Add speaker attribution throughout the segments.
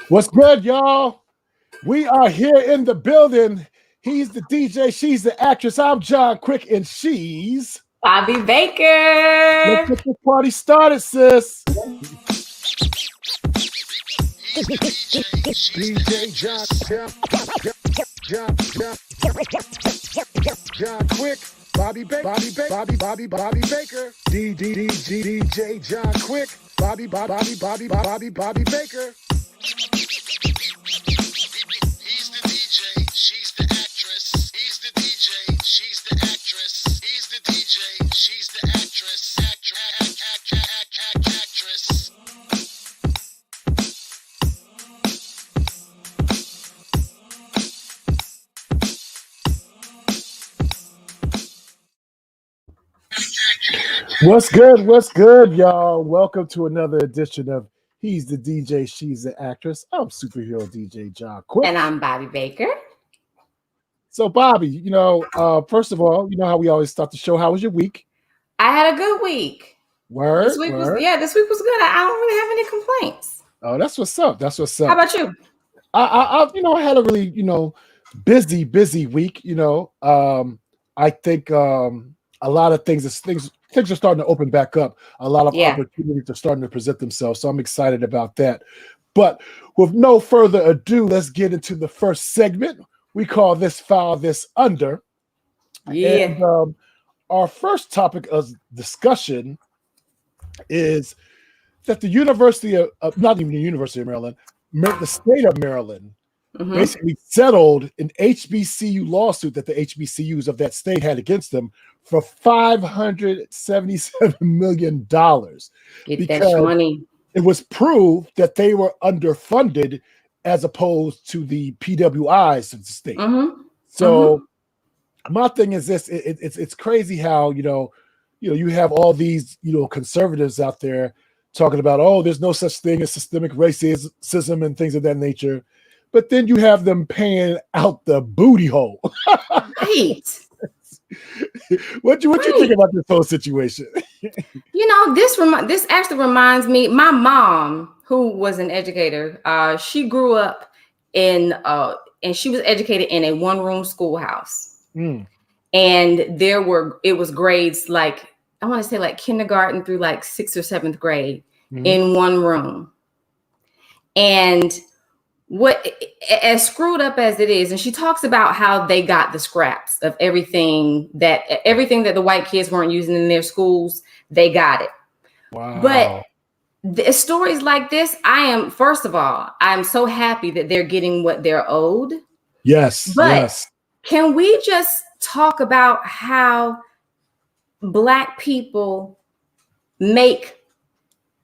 Speaker 1: What's good, y'all? We are here in the building. He's the DJ, she's the actress. I'm John Quick, and she's
Speaker 2: Bobby Baker.
Speaker 1: Let's get the party started, sis. DJ John Quick, Bobby Baker, Bobby Baker, DJ John Quick, Bobby Baker.
Speaker 3: He's the DJ, she's the actress. He's the DJ, she's the actress. He's the DJ, she's the actress. Actress.
Speaker 1: What's good, y'all? Welcome to another edition of He's the DJ, she's the actress. I'm superhero DJ John Quick.
Speaker 2: And I'm Bobby Baker.
Speaker 1: So, Bobby, first of all, you know how we always start the show. How was your week?
Speaker 2: I had a good week.
Speaker 1: This
Speaker 2: week was good. I don't really have any complaints.
Speaker 1: Oh, that's what's up.
Speaker 2: How about you?
Speaker 1: I had a really, busy week. I think a lot of things are starting to open back up. A lot of opportunities are starting to present themselves. So I'm excited about that. But with no further ado, let's get into the first segment. We call this File This Under.
Speaker 2: Yeah.
Speaker 1: And our first topic of discussion is that the University of, not even the University of Maryland, the state of Maryland, basically settled an HBCU lawsuit that the HBCUs of that state had against them for $577 million.
Speaker 2: Get that money.
Speaker 1: It was proved that they were underfunded as opposed to the PWIs of the state. So my thing is this: it's crazy how you have all these conservatives out there talking about, oh, there's no such thing as systemic racism and things of that nature. But then you have them paying out the booty hole.
Speaker 2: Right.
Speaker 1: What you think about this whole situation?
Speaker 2: This actually reminds me. My mom, who was an educator, she grew up and she was educated in a one-room schoolhouse, and it was grades like, I want to say like kindergarten through like 6th or 7th grade in one room, and what, as screwed up as it is, and she talks about how they got the scraps of everything that the white kids weren't using in their schools, they got it.
Speaker 1: Wow.
Speaker 2: But stories like this, first of all, I'm so happy that they're getting what they're owed.
Speaker 1: Yes.
Speaker 2: But can we just talk about how Black people make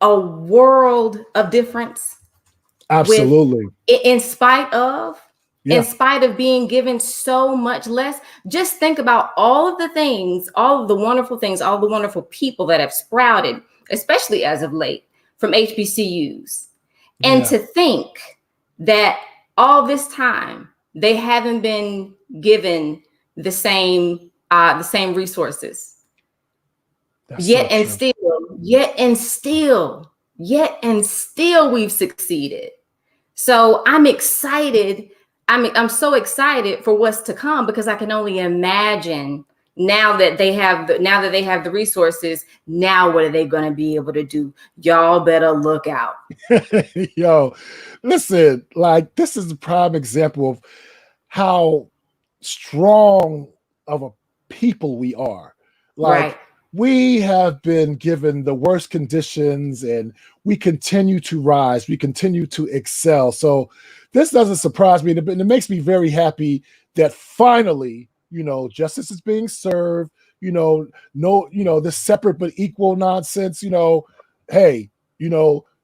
Speaker 2: a world of difference?
Speaker 1: Absolutely.
Speaker 2: In spite of being given so much less, just think about all of the things, all of the wonderful things, all the wonderful people that have sprouted, especially as of late, from HBCUs. And to think that all this time they haven't been given the same resources. Yet and still we've succeeded. So I'm excited. I'm so excited for what's to come, because I can only imagine now that they have the resources. Now what are they going to be able to do? Y'all better look out.
Speaker 1: Yo, listen, like, this is a prime example of how strong of a people we are. Like, we have been given the worst conditions and we continue to rise. We continue to excel. So this doesn't surprise me. And it makes me very happy that finally, justice is being served, this separate but equal nonsense, hey,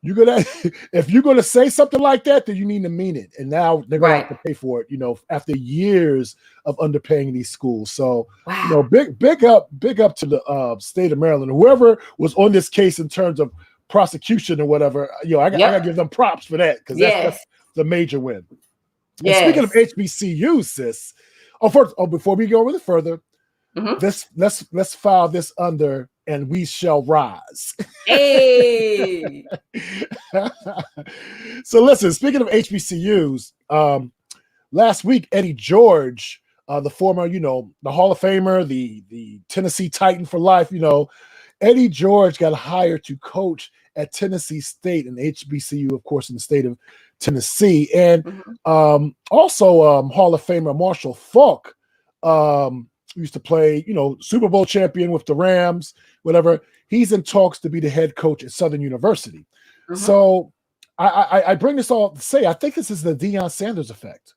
Speaker 1: if you're gonna say something like that, then you need to mean it. And now they're gonna have to pay for it, after years of underpaying these schools. So big up to the state of Maryland, whoever was on this case in terms of prosecution or whatever. I gotta give them props for that, because that's the major win. And speaking of HBCU, sis, before we go any further, let's file this under, and we shall rise.
Speaker 2: Hey.
Speaker 1: So listen, speaking of HBCUs, last week, Eddie George, the former, the Hall of Famer, the Tennessee Titan for life, Eddie George got hired to coach at Tennessee State, an HBCU, of course, in the state of Tennessee. And also Hall of Famer Marshall Faulk, used to play, Super Bowl champion with the Rams, whatever. He's in talks to be the head coach at Southern University. So I bring this all to say, I think this is the Deion Sanders effect.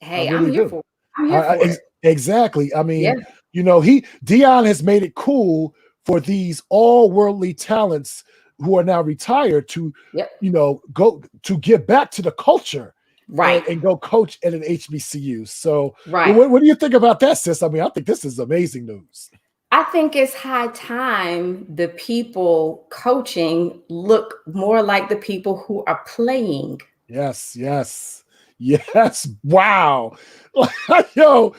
Speaker 2: Hey, I'm here for it.
Speaker 1: Exactly. I mean, Deion has made it cool for these all-worldly talents who are now retired to, go to give back to the culture,
Speaker 2: right,
Speaker 1: and go coach at an HBCU. So, what do you think about that, sis? I mean, I think this is amazing news.
Speaker 2: I think it's high time the people coaching look more like the people who are playing.
Speaker 1: Yes. Wow. Yo,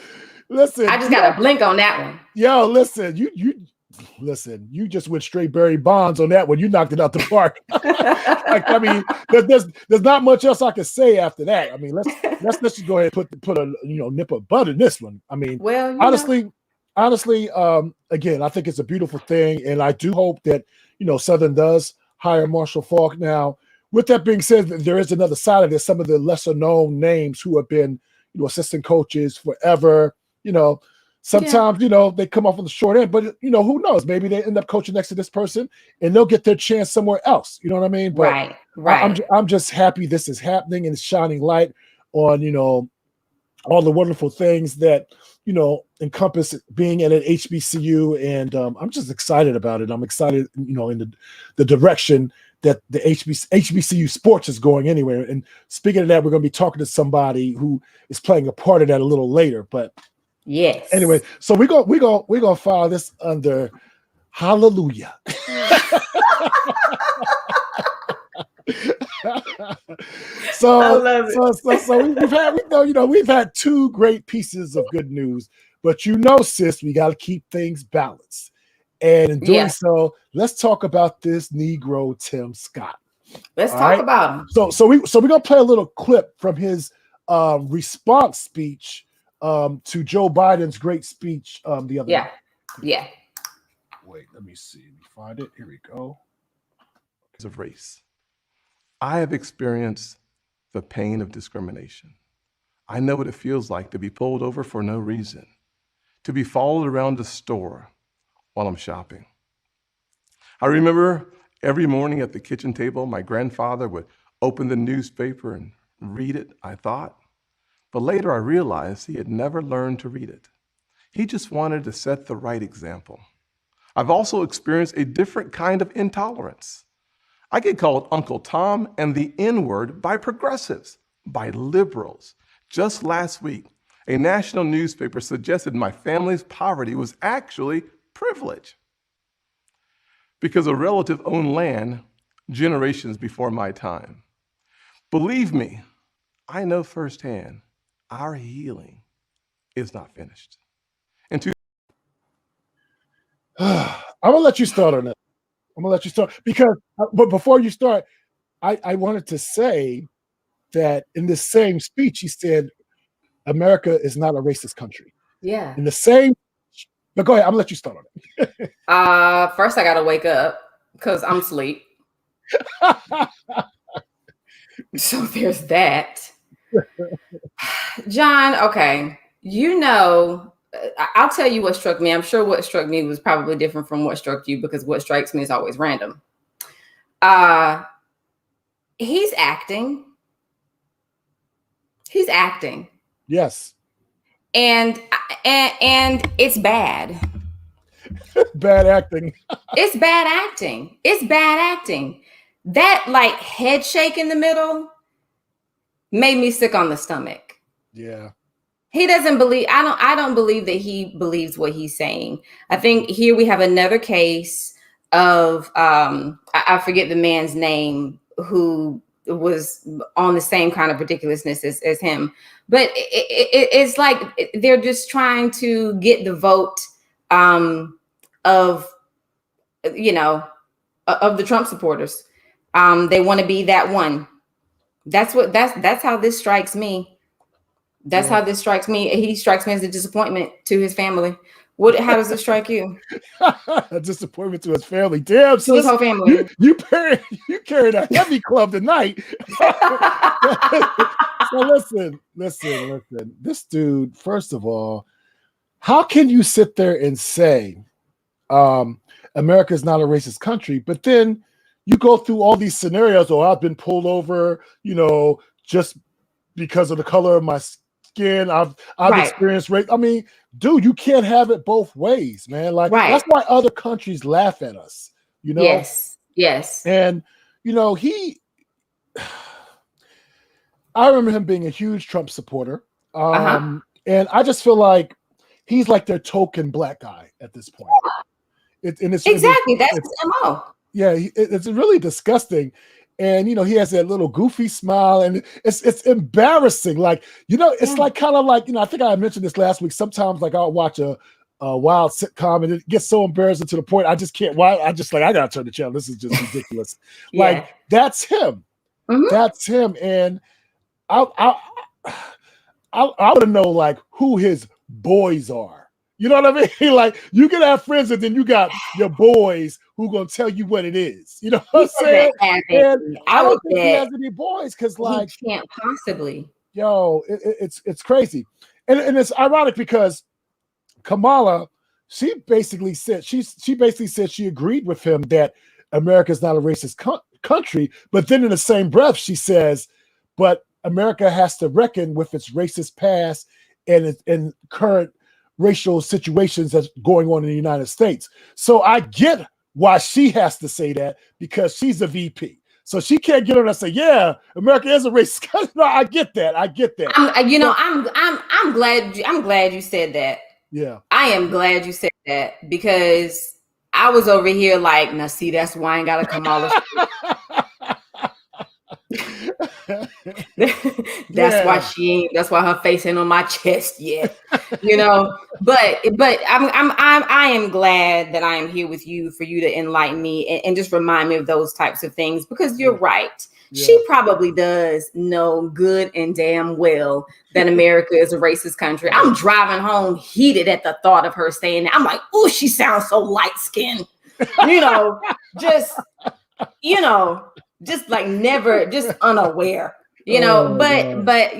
Speaker 1: listen.
Speaker 2: I just got to blink on that one.
Speaker 1: Yo, listen, you just went straight Barry Bonds on that one. You knocked it out the park. I mean, there's not much else I can say after that. I mean, let's just go ahead and put a nip of butter in this one. I mean, honestly, again, I think it's a beautiful thing, and I do hope that Southern does hire Marshall Faulk. Now, with that being said, there is another side of this. Some of the lesser known names who have been assistant coaches forever. Sometimes, they come off on the short end, but who knows? Maybe they end up coaching next to this person and they'll get their chance somewhere else. You know what I mean? But
Speaker 2: right.
Speaker 1: I'm just happy this is happening and it's shining light on, all the wonderful things that, encompass being at an HBCU. And I'm just excited about it. I'm excited, in the direction that the HBCU sports is going anywhere. And speaking of that, we're going to be talking to somebody who is playing a part of that a little later, but
Speaker 2: yes.
Speaker 1: Anyway, so we're gonna file this under hallelujah. We've had two great pieces of good news, but sis, we got to keep things balanced. And in doing so, let's talk about this Negro Tim Scott.
Speaker 2: Let's talk about him.
Speaker 1: So we're gonna play a little clip from his response speech to Joe Biden's great speech the other night.
Speaker 2: Yeah.
Speaker 1: Wait, let me see. Let me find it. Here we go.
Speaker 4: Of race. I have experienced the pain of discrimination. I know what it feels like to be pulled over for no reason, to be followed around the store while I'm shopping. I remember every morning at the kitchen table, my grandfather would open the newspaper and read it, I thought. But later I realized he had never learned to read it. He just wanted to set the right example. I've also experienced a different kind of intolerance. I get called Uncle Tom and the N-word by progressives, by liberals. Just last week, a national newspaper suggested my family's poverty was actually privilege because a relative owned land generations before my time. Believe me, I know firsthand our healing is not finished.
Speaker 1: I'm gonna let you start on that. I'm gonna let you start because, but before you start, I wanted to say that in this same speech, he said, "America is not a racist country."
Speaker 2: Yeah.
Speaker 1: In the same, but go ahead. I'm gonna let you start on it.
Speaker 2: First, I gotta wake up because I'm asleep. So there's that. John, okay. I'll tell you what struck me. I'm sure what struck me was probably different from what struck you because what strikes me is always random. He's acting.
Speaker 1: Yes.
Speaker 2: And it's bad.
Speaker 1: Bad acting.
Speaker 2: It's bad acting. That like head shake in the middle made me sick on the stomach.
Speaker 1: Yeah.
Speaker 2: He doesn't believe, I don't believe that he believes what he's saying. I think here we have another case of, I forget the man's name who was on the same kind of ridiculousness as him. But it's like they're just trying to get the vote of the Trump supporters. They want to be that one That's how this strikes me. That's how this strikes me. He strikes me as a disappointment to his family. How does it strike you?
Speaker 1: A disappointment to his family. Damn,
Speaker 2: to his whole family.
Speaker 1: You carried a heavy club tonight. So listen. This dude, first of all, how can you sit there and say America is not a racist country, but then you go through all these scenarios? Oh, I've been pulled over, just because of the color of my skin. I've experienced race. I mean, dude, you can't have it both ways, man. Like that's why other countries laugh at us,
Speaker 2: Yes.
Speaker 1: And I remember him being a huge Trump supporter. And I just feel like he's like their token black guy at this point. That's his MO. Yeah, it's really disgusting. And he has that little goofy smile, and it's embarrassing. Like, it's like kind of like, I think I mentioned this last week. Sometimes like I'll watch a wild sitcom and it gets so embarrassing to the point I just can't. Why? I gotta turn the channel. This is just ridiculous. Like that's him. Mm-hmm. That's him. And I want to know like who his boys are. You know what I mean? Like you can have friends and then you got your boys who gonna tell you what it is. You know what I'm saying? And I don't think he has any boys because like
Speaker 2: he can't possibly.
Speaker 1: It's crazy, and it's ironic because Kamala, she basically said she agreed with him that America is not a racist country, but then in the same breath she says, but America has to reckon with its racist past and current racial situations that's going on in the United States. So I get why she has to say that because she's a VP. So she can't get on and say, "Yeah, America is a racist country." No, I get that. I'm
Speaker 2: glad you said that.
Speaker 1: Yeah,
Speaker 2: I am glad you said that because I was over here like, now see, that's why I ain't gotta come all that's why her face ain't on my chest yet, but I am glad that I am here with you for you to enlighten me and just remind me of those types of things, because you're right. She probably does know good and damn well that America is a racist country. I'm driving home heated at the thought of her saying that. I'm like, oh, she sounds so light-skinned, just like never, just unaware, I'm glad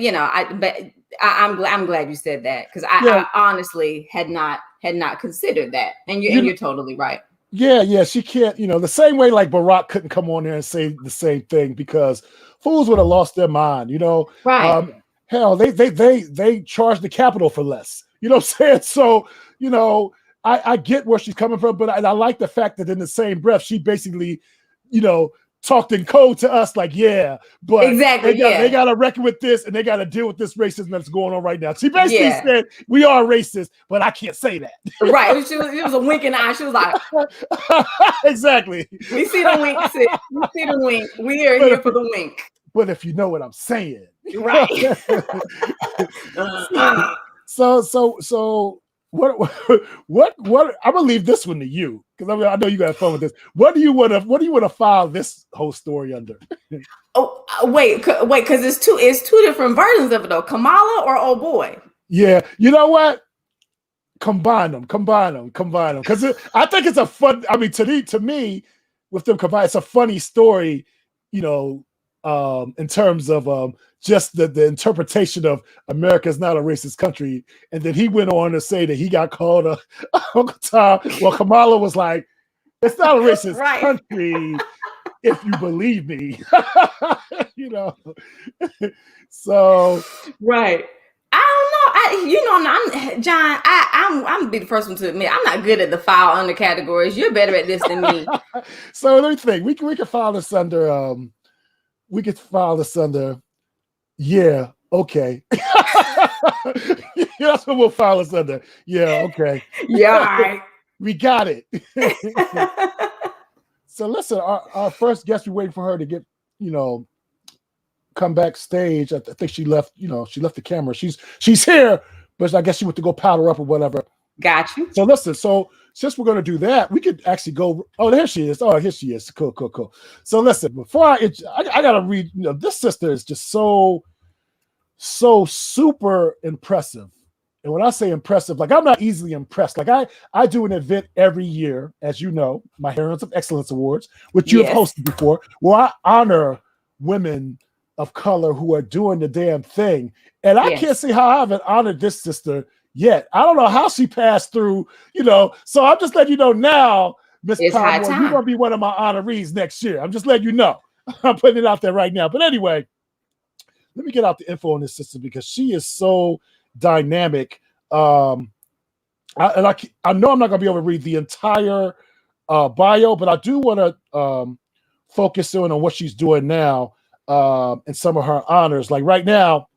Speaker 2: you said that because I honestly had not considered that, and you're totally right.
Speaker 1: Yeah, she can't, the same way like Barack couldn't come on there and say the same thing because fools would have lost their mind,
Speaker 2: Right.
Speaker 1: Hell, they charged the Capitol for less. You know what I'm saying? So, I get where she's coming from, but I like the fact that in the same breath, she basically, talked in code to us like, but
Speaker 2: exactly,
Speaker 1: they got to reckon with this and they got to deal with this racism that's going on right now. She basically said, we are racist, but I can't say that.
Speaker 2: Right. It was a wink in the eye. She was like,
Speaker 1: exactly.
Speaker 2: We see the wink, sis. We see the wink. We are here for the wink.
Speaker 1: But if you know what I'm saying.
Speaker 2: Right.
Speaker 1: So what I'm gonna leave this one to you because I know you got fun with this. What do you want to file this whole story under?
Speaker 2: Wait, because it's two different versions of it though. Kamala or oh boy.
Speaker 1: Yeah, you know what? Combine them because I think it's a fun. I mean, to me, with them combined, it's a funny story. In terms of just the interpretation of America is not a racist country. And then he went on to say that he got called Uncle Tom. Well, Kamala was like, it's not a racist country if you believe me. So.
Speaker 2: Right. I don't know. John, I'm gonna be the first one to admit I'm not good at the file under categories. You're better at this than me.
Speaker 1: So let me think. We can file this under yeah, okay. That's what we'll file this under. Yeah, okay.
Speaker 2: Yeah, all right.
Speaker 1: We got it. So listen, our first guest, we're waiting for her to get, come backstage. I think she left, she left the camera. She's here, but I guess she went to go powder up or whatever.
Speaker 2: Got you.
Speaker 1: So listen, so since we're going to do that, we could actually go. Oh, there she is. Oh, here she is. Cool, cool, cool. So listen, before I got to read. This sister is just so super impressive. And when I say impressive, like I'm not easily impressed. Like I do an event every year, as you know, my Heroines of Excellence Awards, which you have hosted before, where I honor women of color who are doing the damn thing. And I can't see how I haven't honored this sister yet. I don't know how she passed through, So I'm just letting you know now, Miss Palmore, you're going to be one of my honorees next year. I'm just letting you know. I'm putting it out there right now. But anyway, let me get out the info on this sister because she is so dynamic. I know I'm not going to be able to read the entire bio, but I do want to focus on what she's doing now and some of her honors. Like right now,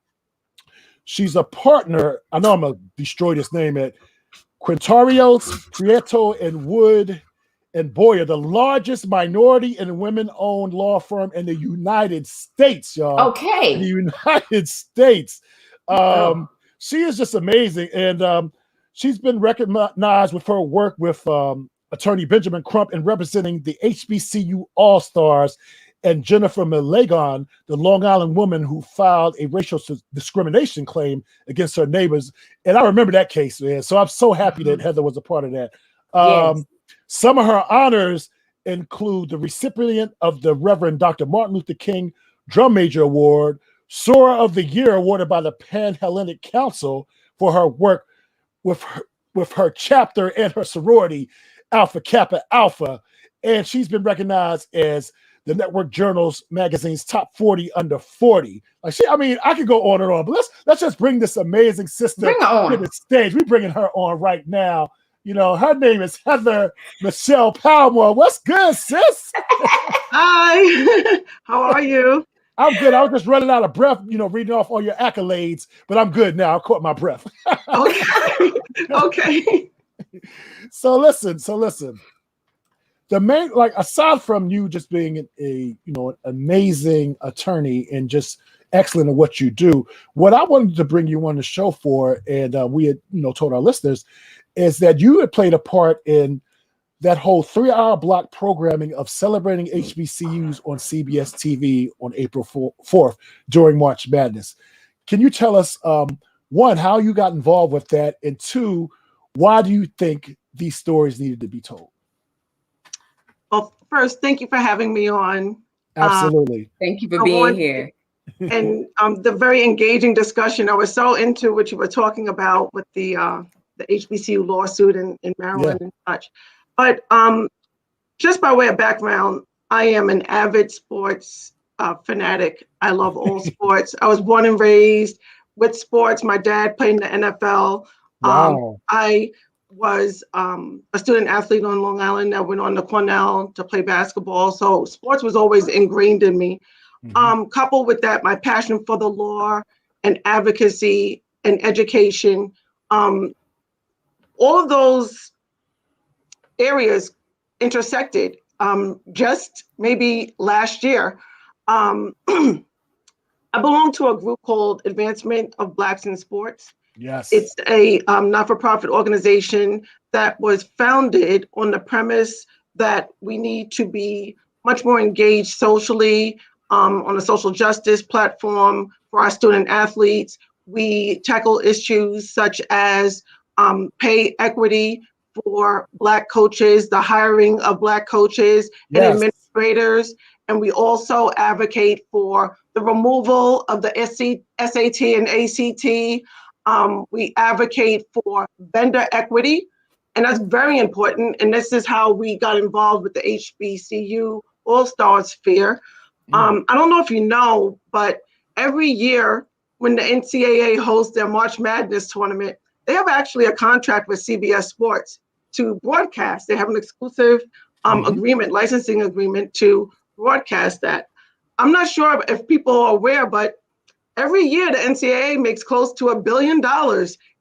Speaker 1: she's a partner. I know I'm going to destroy this name at Quintarios, Prieto, and Wood and Boyer, the largest minority and women-owned law firm in the United States, y'all.
Speaker 2: Okay.
Speaker 1: In the United States. She is just amazing. And she's been recognized with her work with attorney Benjamin Crump in representing the HBCU All-Stars and Jennifer Milligan, the Long Island woman who filed a racial discrimination claim against her neighbors. And I remember that case, man. So I'm so happy that Heather was a part of that. Some of her honors include the recipient of the Reverend Dr. Martin Luther King Drum Major Award, Sora of the Year awarded by the Pan-Hellenic Council for her work with her chapter and her sorority, Alpha Kappa Alpha. And she's been recognized as the Network Journals magazine's top 40 under 40. I could go on and on, but let's just bring this amazing sister to the stage. We're bringing her on right now. Her name is Heather Michelle Palmore. What's good, sis?
Speaker 5: Hi. How are you?
Speaker 1: I'm good. I was just running out of breath, reading off all your accolades, but I'm good now. I caught my breath.
Speaker 5: Okay.
Speaker 1: So listen. The main, aside from you just being an amazing attorney and just excellent at what you do, what I wanted to bring you on the show for, and we had, told our listeners, is that you had played a part in that whole 3-hour block programming of celebrating HBCUs on CBS TV on April 4th during March Madness. Can you tell us, one, how you got involved with that, and two, why do you think these stories needed to be told?
Speaker 5: Well, first, thank you for having me on.
Speaker 1: Absolutely.
Speaker 2: Thank you for being here.
Speaker 5: And the very engaging discussion. I was so into what you were talking about with the HBCU lawsuit in Maryland and such. But just by way of background, I am an avid sports fanatic. I love all sports. I was born and raised with sports. My dad played in the NFL.
Speaker 1: Wow.
Speaker 5: I was a student athlete on Long Island that went on to Cornell to play basketball. So sports was always ingrained in me. Coupled with that, my passion for the law and advocacy and education, all of those areas intersected just maybe last year. I belong to a group called Advancement of Blacks in Sports.
Speaker 1: Yes.
Speaker 5: It's a not-for-profit organization that was founded on the premise that we need to be much more engaged socially on a social justice platform for our student athletes. We tackle issues such as pay equity for Black coaches, the hiring of Black coaches and administrators. And we also advocate for the removal of the SAT and ACT. We advocate for vendor equity, and that's very important. And this is how we got involved with the HBCU All-Stars Sphere. I don't know if you know, but every year when the NCAA hosts their March Madness tournament, they have actually a contract with CBS Sports to broadcast. They have an exclusive agreement, licensing agreement to broadcast that. I'm not sure if people are aware, but every year the NCAA makes close to $1 billion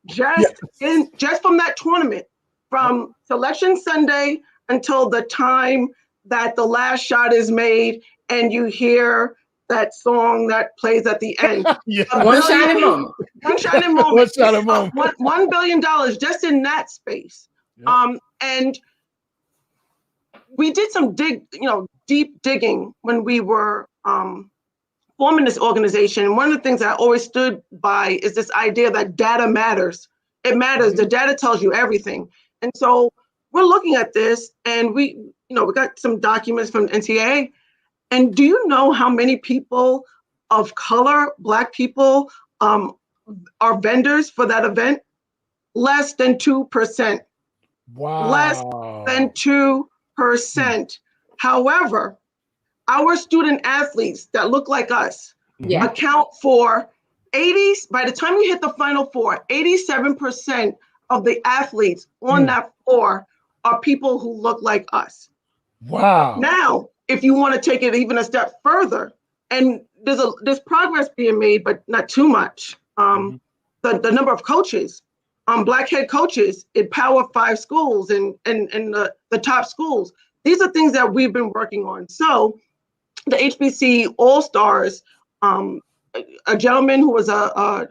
Speaker 5: just from that tournament, from Selection Sunday until the time that the last shot is made and you hear that song that plays at the end.
Speaker 2: One shining moment.
Speaker 5: One shining moment. $1 billion just in that space.
Speaker 1: Yep.
Speaker 5: And we did some deep digging when we were forming this organization. One of the things I always stood by is this idea that data matters. It matters. The data tells you everything. And so we're looking at this, and we got some documents from NCAA. And do you know how many people of color, Black people, are vendors for that event? Less than 2%.
Speaker 1: Wow.
Speaker 5: Less than 2%. However, our student athletes that look like us account for by the time we hit the Final Four, 87% of the athletes on that floor are people who look like us.
Speaker 1: Wow.
Speaker 5: Now, if you want to take it even a step further, and there's progress being made, but not too much. The number of coaches, Black head coaches in Power 5 schools and the top schools. These are things that we've been working on. So the HBC All-Stars, a gentleman who was a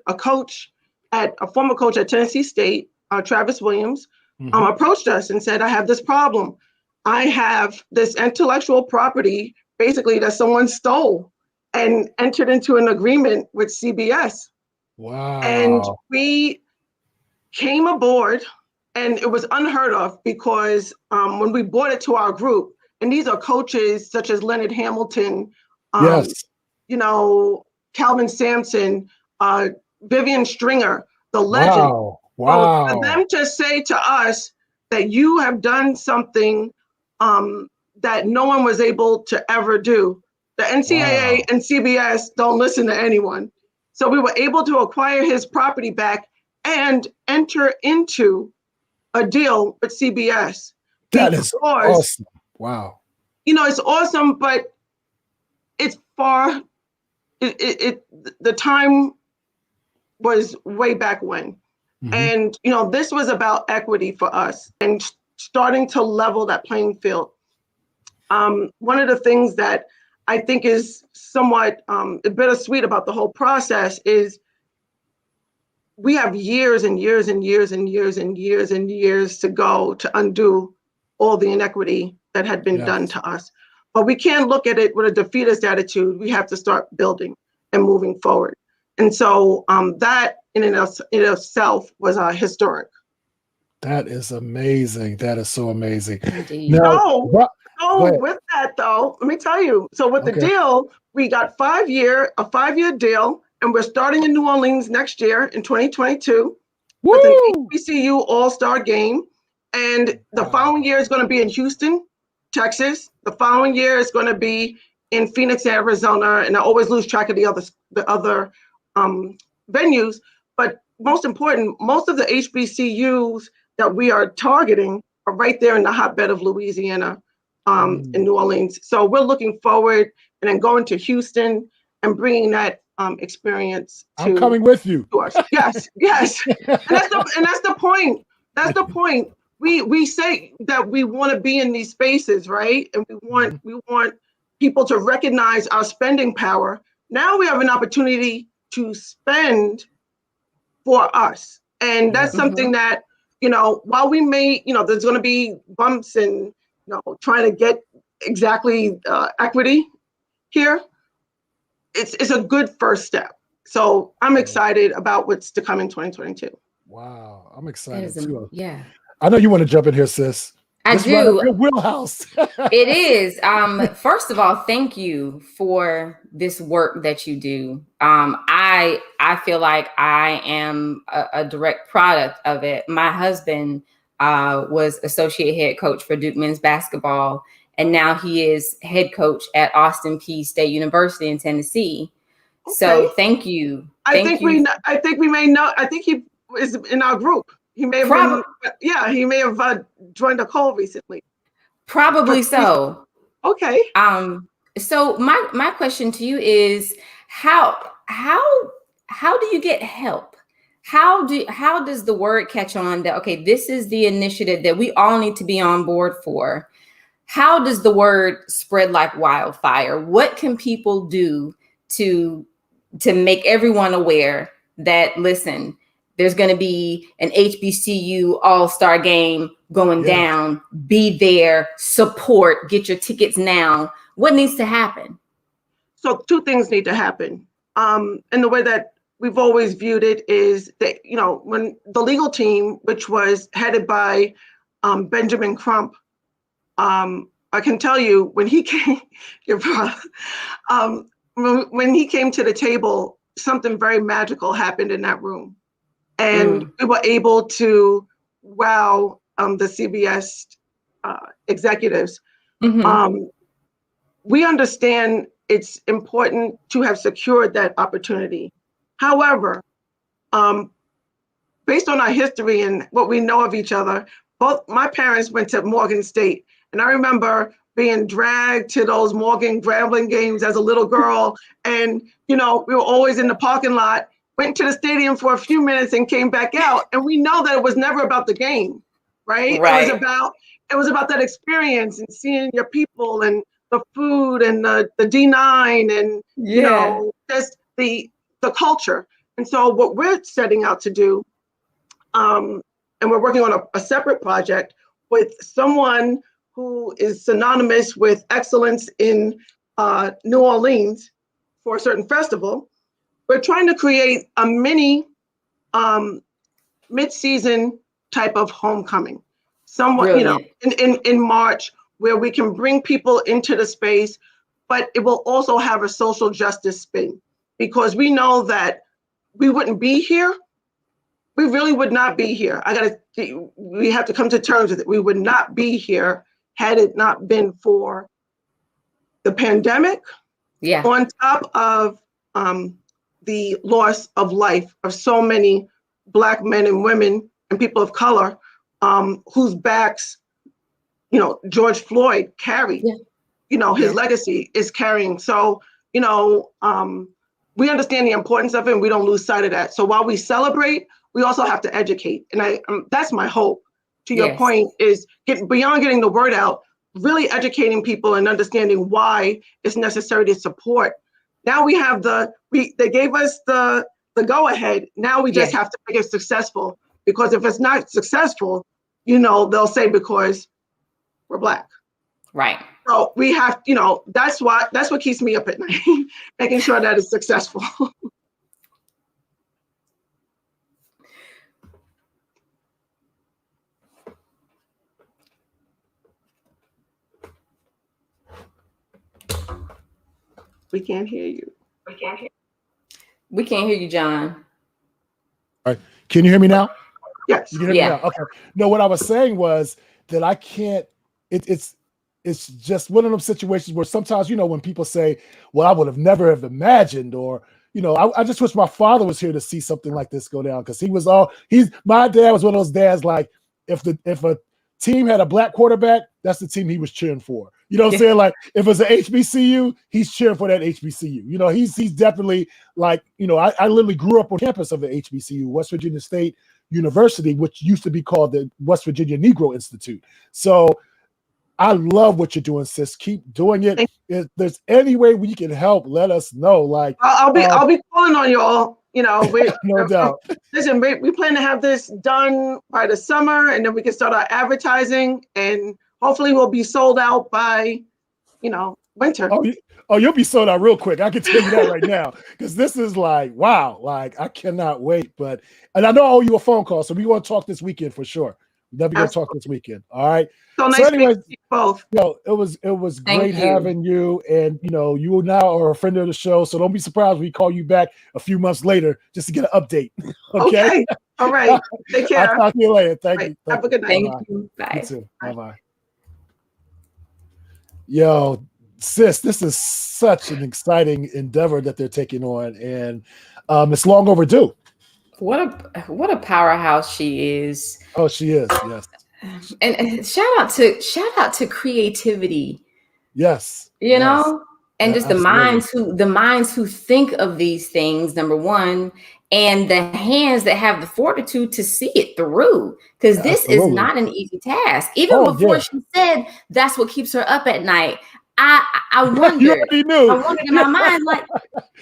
Speaker 5: former coach at Tennessee State, Travis Williams, approached us and said, I have this problem. I have this intellectual property, basically, that someone stole and entered into an agreement with CBS.
Speaker 1: Wow.
Speaker 5: And we came aboard, and it was unheard of because when we brought it to our group, and these are coaches such as Leonard Hamilton, Calvin Sampson, Vivian Stringer, the legend.
Speaker 1: Wow.
Speaker 5: For them to say to us that you have done something that no one was able to ever do. The NCAA and CBS don't listen to anyone. So we were able to acquire his property back and enter into a deal with CBS.
Speaker 1: That is awesome. Wow.
Speaker 5: It's awesome, but it's far. The time was way back when. And, this was about equity for us and starting to level that playing field. One of the things that I think is somewhat bittersweet about the whole process is we have years and years and years and years and years and years to go to undo all the inequity that had been done to us. But we can't look at it with a defeatist attitude. We have to start building and moving forward. And so that in itself was historic.
Speaker 1: That is amazing. That is so amazing.
Speaker 5: Now, with that though, let me tell you. So with the deal, we got a 5-year deal, and we're starting in New Orleans next year in 2022 with an HBCU All-Star game. And the following year is going to be in Houston, Texas. The following year is going to be in Phoenix, Arizona. And I always lose track of the other venues. But most important, most of the HBCUs that we are targeting are right there in the hotbed of Louisiana, in New Orleans. So we're looking forward and then going to Houston and bringing that experience to
Speaker 1: I'm coming with you.
Speaker 5: To us. Yes. And that's the point. That's the point. We say that we want to be in these spaces, right? And we want people to recognize our spending power. Now we have an opportunity to spend for us. And that's something that, while we may, there's going to be bumps and, trying to get exactly equity here, it's a good first step. So I'm excited about what's to come in 2022.
Speaker 1: Wow. I'm excited too.
Speaker 2: Yeah.
Speaker 1: I know you want to jump in here, sis.
Speaker 2: I do.
Speaker 1: Your wheelhouse.
Speaker 2: It is. First of all, thank you for this work that you do. I feel like I am a direct product of it. My husband was associate head coach for Duke men's basketball, and now he is head coach at Austin Peay State University in Tennessee. Okay. So thank you. I think we
Speaker 5: may know. I think he is in our group. He may have he may have joined a call recently.
Speaker 2: Probably so.
Speaker 5: Okay.
Speaker 2: So my question to you is how do you get help? How does the word catch on that, okay, this is the initiative that we all need to be on board for? How does the word spread like wildfire? What can people do to make everyone aware that, listen, there's going to be an HBCU all-star game going down. Be there, support, get your tickets now. What needs to happen?
Speaker 5: So 2 things need to happen. And the way that we've always viewed it is that, you know, when the legal team, which was headed by Benjamin Crump, I can tell you when he came, when he came to the table, something very magical happened in that room. And we were able to wow the CBS executives. We understand it's important to have secured that opportunity. However, based on our history and what we know of each other, both my parents went to Morgan State. And I remember being dragged to those Morgan Grambling games as a little girl. And, you know, we were always in the parking lot, went to the stadium for a few minutes and came back out. And we know that it was never about the game, right? It was about that experience and seeing your people and the food and the D9 and, you know, just the culture. And so what we're setting out to do, and we're working on a separate project with someone who is synonymous with excellence in New Orleans for a certain festival. We're trying to create a mini mid-season type of homecoming. Somewhat, you know, in March, where we can bring people into the space, but it will also have a social justice spin, because we know that we wouldn't be here. We really would not be here. We have to come to terms with it. We would not be here had it not been for the pandemic. On top of the loss of life of so many Black men and women and people of color, whose backs, you know, George Floyd carried, you know, his legacy is carrying. So, you know, we understand the importance of it and we don't lose sight of that. So while we celebrate, we also have to educate. And that's my hope, to your point, is beyond getting the word out, really educating people and understanding why it's necessary to support. Now we have they gave us the go ahead. Now we just have to make it successful, because if it's not successful, you know, they'll say because we're Black.
Speaker 2: Right.
Speaker 5: So we have, you know, that's what keeps me up at night, making sure that it's successful. We can't hear you.
Speaker 2: We can't hear you, John.
Speaker 1: All right. Can you hear me now?
Speaker 5: Yes.
Speaker 1: You can hear me now? Okay. No, what I was saying was that I can't, it's just one of those situations where sometimes, you know, when people say, well, I would have never have imagined, or, you know, I just wish my father was here to see something like this go down. Cause my dad was one of those dads, like if a team had a Black quarterback, that's the team he was cheering for. You know what I'm saying? Like if it's an HBCU, he's cheering for that HBCU. You know, he's definitely like, you know, I literally grew up on campus of the HBCU, West Virginia State University, which used to be called the West Virginia Negro Institute. So I love what you're doing, sis. Keep doing it. If there's any way we can help, let us know. Like
Speaker 5: I'll be calling on y'all. You know,
Speaker 1: no doubt.
Speaker 5: Listen, we plan to have this done by the summer, and then we can start our advertising, and hopefully we'll be sold out by, you know, winter.
Speaker 1: Oh, you'll be sold out real quick. I can tell you that right now, because this is like, wow, like I cannot wait. And I know I owe you a phone call, so we want to talk this weekend for sure. We're definitely going to talk this weekend. All right.
Speaker 5: So nice meeting you both.
Speaker 1: You know, it was great having you, and you know, you now are a friend of the show, so don't be surprised we call you back a few months later just to get an update. Okay.
Speaker 5: All right. Take care.
Speaker 1: I'll talk to you later. Thank you.
Speaker 5: Have a good night.
Speaker 2: Thank you. Bye.
Speaker 1: You too. Bye. Yo, sis, this is such an exciting endeavor that they're taking on, and it's long overdue.
Speaker 2: What a powerhouse she is.
Speaker 1: Oh, she is. Yes.
Speaker 2: And shout out to creativity.
Speaker 1: Yes.
Speaker 2: You know, and just
Speaker 1: absolutely.
Speaker 2: the minds who think of these things, number one, and the hands that have the fortitude to see it through. Because this is not an easy task. Even before she said that's what keeps her up at night. I wondered.
Speaker 1: You already knew.
Speaker 2: I wondered in my mind, like,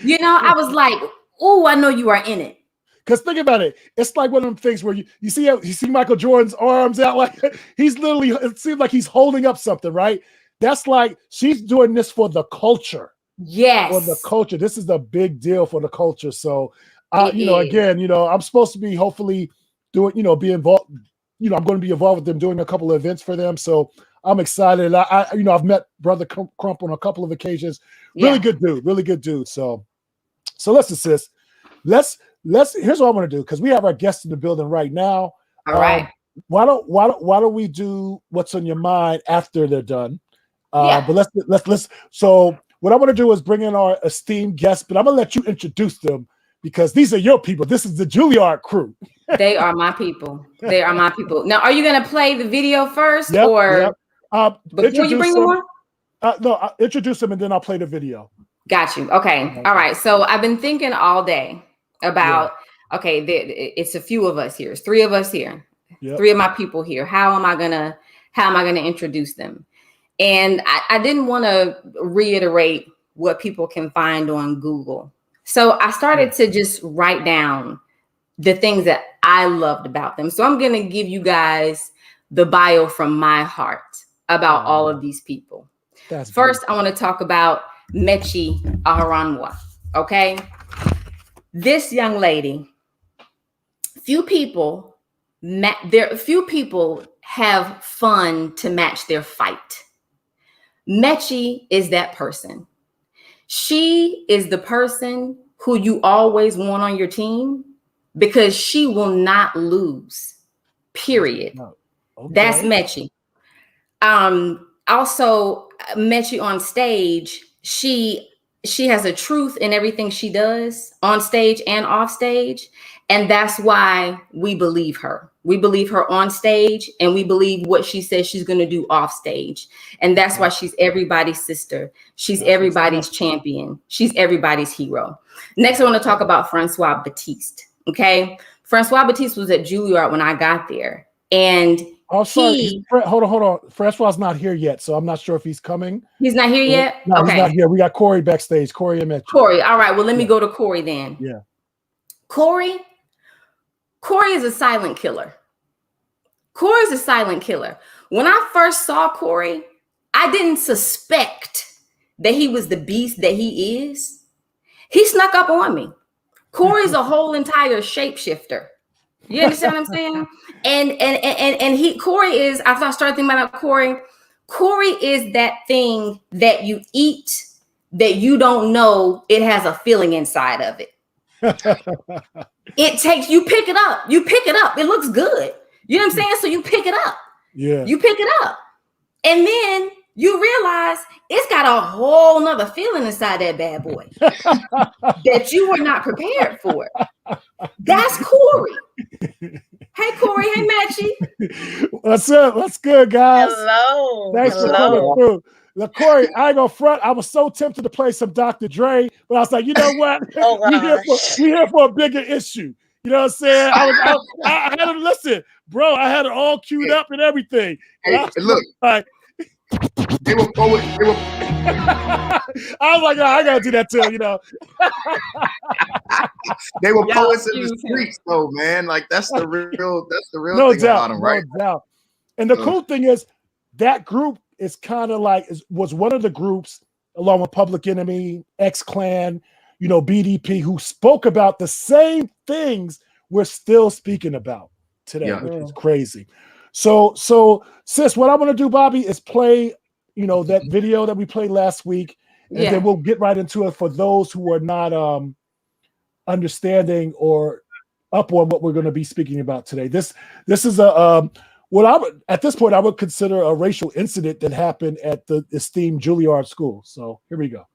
Speaker 2: you know, I was like, oh, I know you are in it.
Speaker 1: Because think about it, it's like one of them things where you see Michael Jordan's arms out, like he's literally, it seems like he's holding up something, right? That's like she's doing this for the culture.
Speaker 2: Yes.
Speaker 1: For the culture. This is a big deal for the culture. So again, I'm supposed to be hopefully doing, be involved. I'm going to be involved with them doing a couple of events for them. So I'm excited. I've met Brother Crump on a couple of occasions. Really good dude. So listen, sis, let's here's what I want to do, because we have our guests in the building right now.
Speaker 2: All right.
Speaker 1: Why don't we do what's on your mind after they're done? But let's. So what I want to do is bring in our esteemed guests, but I'm gonna let you introduce them because these are your people. This is the Juilliard crew.
Speaker 2: They are my people. They are my people. Now, are you gonna play the video first,
Speaker 1: Yep.
Speaker 2: before you bring them on?
Speaker 1: No, I'll introduce them and then I'll play the video.
Speaker 2: Got you. Okay. All right. So I've been thinking all day about, it's a few of us here. It's 3 of us here. Yep. 3 of my people here. How am I gonna introduce them? And I didn't want to reiterate what people can find on Google. So I started to just write down the things that I loved about them. So I'm going to give you guys the bio from my heart about all of these people. First, I want to talk about Maechi Aharawa. Okay. This young lady, few people have fun to match their fight. Maechi is that person. She is the person who you always want on your team because she will not lose, period. Okay. That's Maechi. Also, Maechi on stage, she has a truth in everything she does on stage and off stage. And that's why we believe her. We believe her on stage and we believe what she says she's going to do off stage. And that's why she's everybody's sister. She's everybody's champion. She's everybody's hero. Next, I want to talk about Francois Battiste. Okay. Francois Battiste was at Juilliard when I got there. And hold on. Francois not here yet. So I'm not sure if he's coming. He's not here yet? No, okay. He's not here. We got Corey backstage. Corey and Mitch. Corey. All right. Well, let me go to Corey then.
Speaker 1: Yeah.
Speaker 2: Corey is a silent killer. Corey's a silent killer. When I first saw Corey, I didn't suspect that he was the beast that he is. He snuck up on me. Corey's a whole entire shapeshifter. You understand what I'm saying? And Corey is, after I started thinking about Corey is that thing that you eat that you don't know it has a feeling inside of it. You pick it up. It looks good. You know what I'm saying? So you pick it up.
Speaker 1: Yeah.
Speaker 2: You pick it up. And then you realize it's got a whole nother feeling inside that bad boy that you were not prepared for. That's Corey. Hey, Corey. Hey, Maechi.
Speaker 1: What's up? What's good, guys?
Speaker 6: Hello.
Speaker 1: Thanks for coming through. Look, Corey, I ain't gonna front. I was so tempted to play some Dr. Dre, but I was like, you know what? We here for a bigger issue. You know what I'm saying? I had to listen, bro. I had it all queued up and everything.
Speaker 7: Hey, look,
Speaker 1: like,
Speaker 7: they were poets.
Speaker 1: I was like, oh, I gotta do that too, you know.
Speaker 7: They were poets in the streets, though, man. Like that's the real
Speaker 1: no
Speaker 7: thing
Speaker 1: doubt,
Speaker 7: about them, right?
Speaker 1: No doubt. And the cool thing is that group is kind of like was one of the groups along with Public Enemy, X-Clan, BDP, who spoke about the same things we're still speaking about today, which is crazy. So sis, what I want to do, Bobby, is play, that video that we played last week, and then we'll get right into it for those who are not understanding or up on what we're going to be speaking about today. This is at this point I would consider a racial incident that happened at the esteemed Juilliard school. So here we go.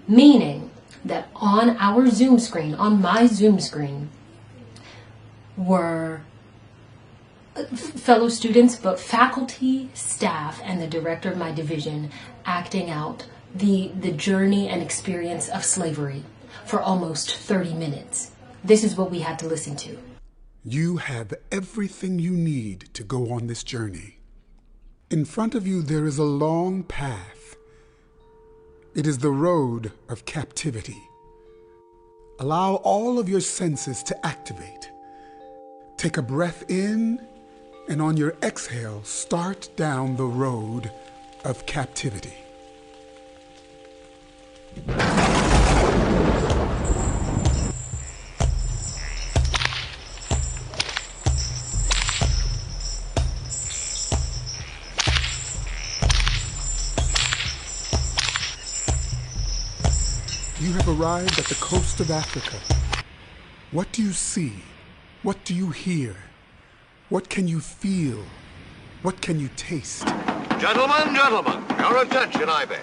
Speaker 8: Meaning that on our Zoom screen, on my Zoom screen, were fellow students, but faculty, staff, and the director of my division acting out the journey and experience of slavery for almost 30 minutes. This is what we had to listen to.
Speaker 9: You have everything you need to go on this journey. In front of you, there is a long path. It is the road of captivity. Allow all of your senses to activate. Take a breath in, and on your exhale, start down the road of captivity. You have arrived at the coast of Africa. What do you see? What do you hear? What can you feel? What can you taste?
Speaker 6: Gentlemen, your attention, I beg.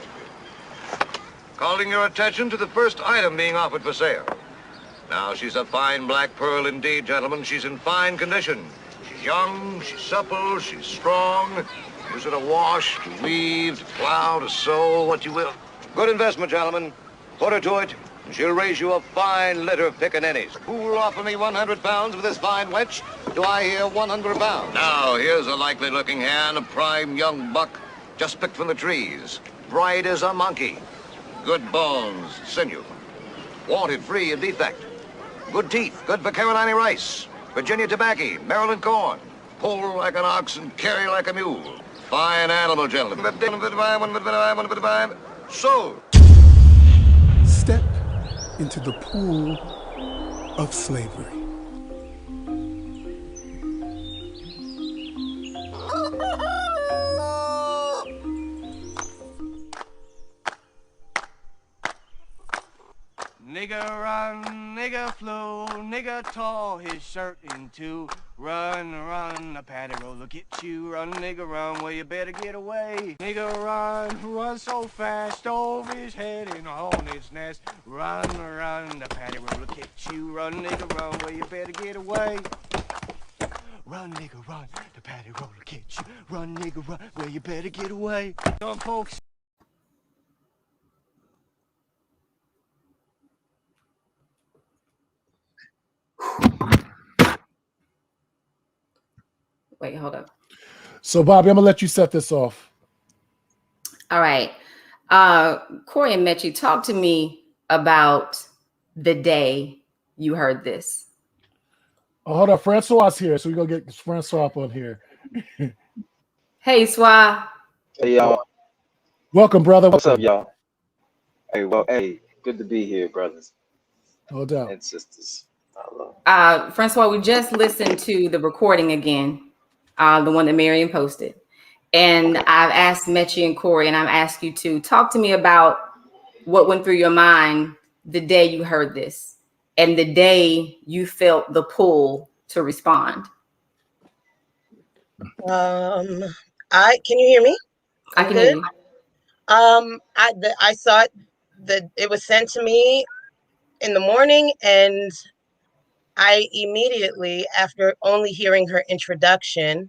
Speaker 6: Calling your attention to the first item being offered for sale. Now, she's a fine black pearl indeed, gentlemen. She's in fine condition. She's young, she's supple, she's strong. Use her to wash, to weave, to plow, to sow, what you will. Good investment, gentlemen. Put her to it, and she'll raise you a fine litter of pickaninnies. Who'll offer me 100 pounds for this fine wench? Do I hear 100 pounds? Now, here's a likely-looking hand, a prime young buck, just picked from the trees. Bright as a monkey. Good bones, sinew. Wanted free of defect. Good teeth, good for Carolina rice. Virginia tobacco, Maryland corn. Pull like an ox and carry like a mule. Fine animal, gentlemen. Sold.
Speaker 9: Step into the pool of slavery.
Speaker 10: Nigga run, nigga flew, nigga tore his shirt in two. Run, run, the paddy roller get you. Run, nigga, run, well, you better get away. Nigga run so fast, over his head in a hornet's nest. Run, run, the paddy roller get you. Run, nigga, run, well, you better get away. Run, nigga, run, the paddy roller get you. Run, nigga, run, well, you better get away. Some folks.
Speaker 2: Wait, hold up.
Speaker 1: So, Bobby, I'm gonna let you set this off.
Speaker 2: All right. Corey and Maechi, talk to me about the day you heard this.
Speaker 1: Oh, hold up. Francois here, so we're gonna get Francois up on here.
Speaker 2: Hey, Swa.
Speaker 11: Hey, y'all.
Speaker 1: Welcome, brother.
Speaker 11: What's up, y'all? Hey, well, hey, good to be here, brothers.
Speaker 1: No doubt.
Speaker 11: And sisters.
Speaker 2: Francois, we just listened to the recording again, the one that Marion posted. And I've asked Maechi and Corey, and I've asked you to talk to me about what went through your mind the day you heard this and the day you felt the pull to respond.
Speaker 12: Can you hear me?
Speaker 2: I can hear you.
Speaker 12: I saw it that it was sent to me in the morning, and I immediately, after only hearing her introduction,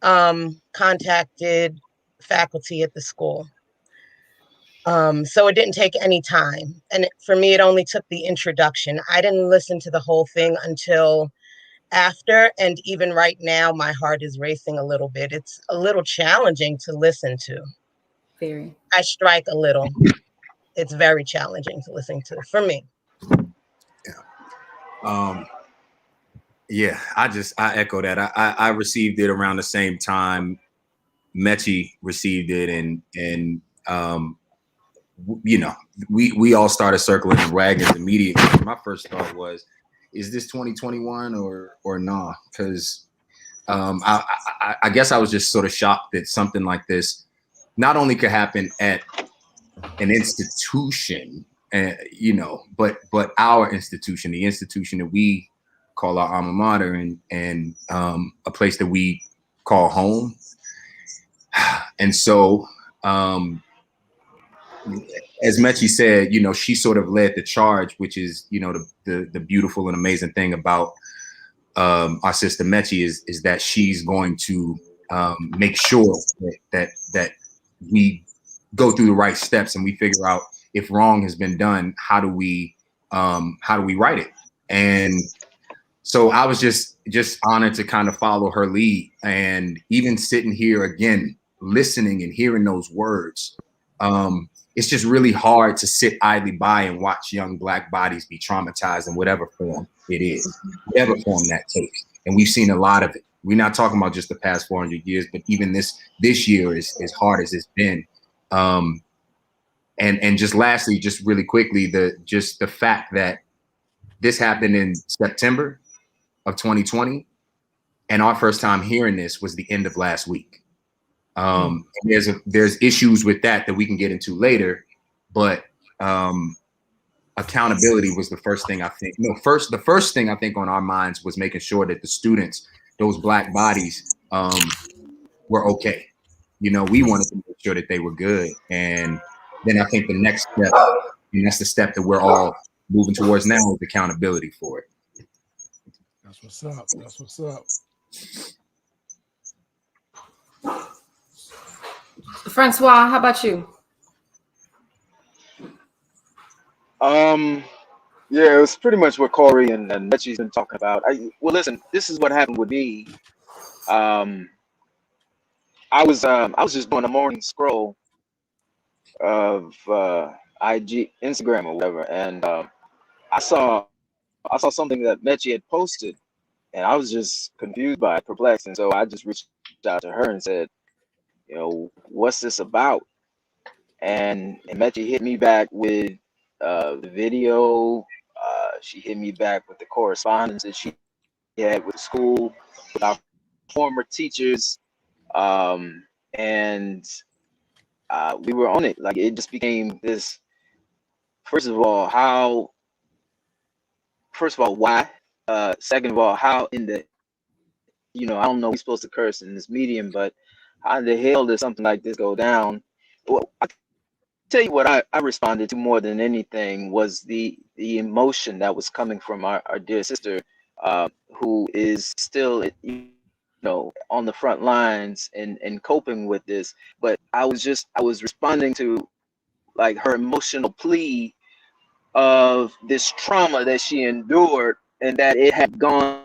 Speaker 12: contacted faculty at the school. So it didn't take any time. And for me, it only took the introduction. I didn't listen to the whole thing until after. And even right now, my heart is racing a little bit. It's a little challenging to listen to.
Speaker 2: Very.
Speaker 12: I strike a little. It's very challenging to listen to for me.
Speaker 13: Yeah, I echo that. I received it around the same time Maechi received it, and you know, we all started circling the wagons immediately. My first thought was, is this 2021 or nah? Because I guess I was just sort of shocked that something like this not only could happen at an institution, you know, but our institution, the institution that we call our alma mater, and a place that we call home. And so, as Maechi said, you know, she sort of led the charge, which is, you know, the beautiful and amazing thing about our sister Maechi is that she's going to make sure that we go through the right steps and we figure out if wrong has been done, how do we right it? And so I was just honored to kind of follow her lead, and even sitting here again, listening and hearing those words, it's just really hard to sit idly by and watch young Black bodies be traumatized in whatever form it is, whatever form that takes. And we've seen a lot of it. We're not talking about just the past 400 years, but even this year is as hard as it's been. And just lastly, just really quickly, the fact that this happened in September of 2020, and our first time hearing this was the end of last week. There's issues with that we can get into later, but accountability was the first thing I think. The first thing I think on our minds was making sure that the students, those Black bodies, were okay. We wanted to make sure that they were good, and then I think the next step, and that's the step that we're all moving towards now, is accountability for it.
Speaker 1: That's what's up. That's what's up.
Speaker 2: Francois, how about you?
Speaker 11: Yeah, it was pretty much what Corey and Maechi's been talking about. Well, listen, this is what happened with me. I was just doing a morning scroll of IG, Instagram or whatever, and I saw something that Maechi had posted, and I was just confused by it, perplexed, and so I just reached out to her and said, what's this about? And Maechi hit me back with the video. She hit me back with the correspondence that she had with the school, with our former teachers, and we were on it. Like, it just became this. First of all, why? Second of all, how in the, I don't know, we're supposed to curse in this medium, but how in the hell did something like this go down? Well, I tell you what I responded to more than anything was the emotion that was coming from our dear sister, who is still, on the front lines and coping with this. But I was responding to, like, her emotional plea of this trauma that she endured, and that it had gone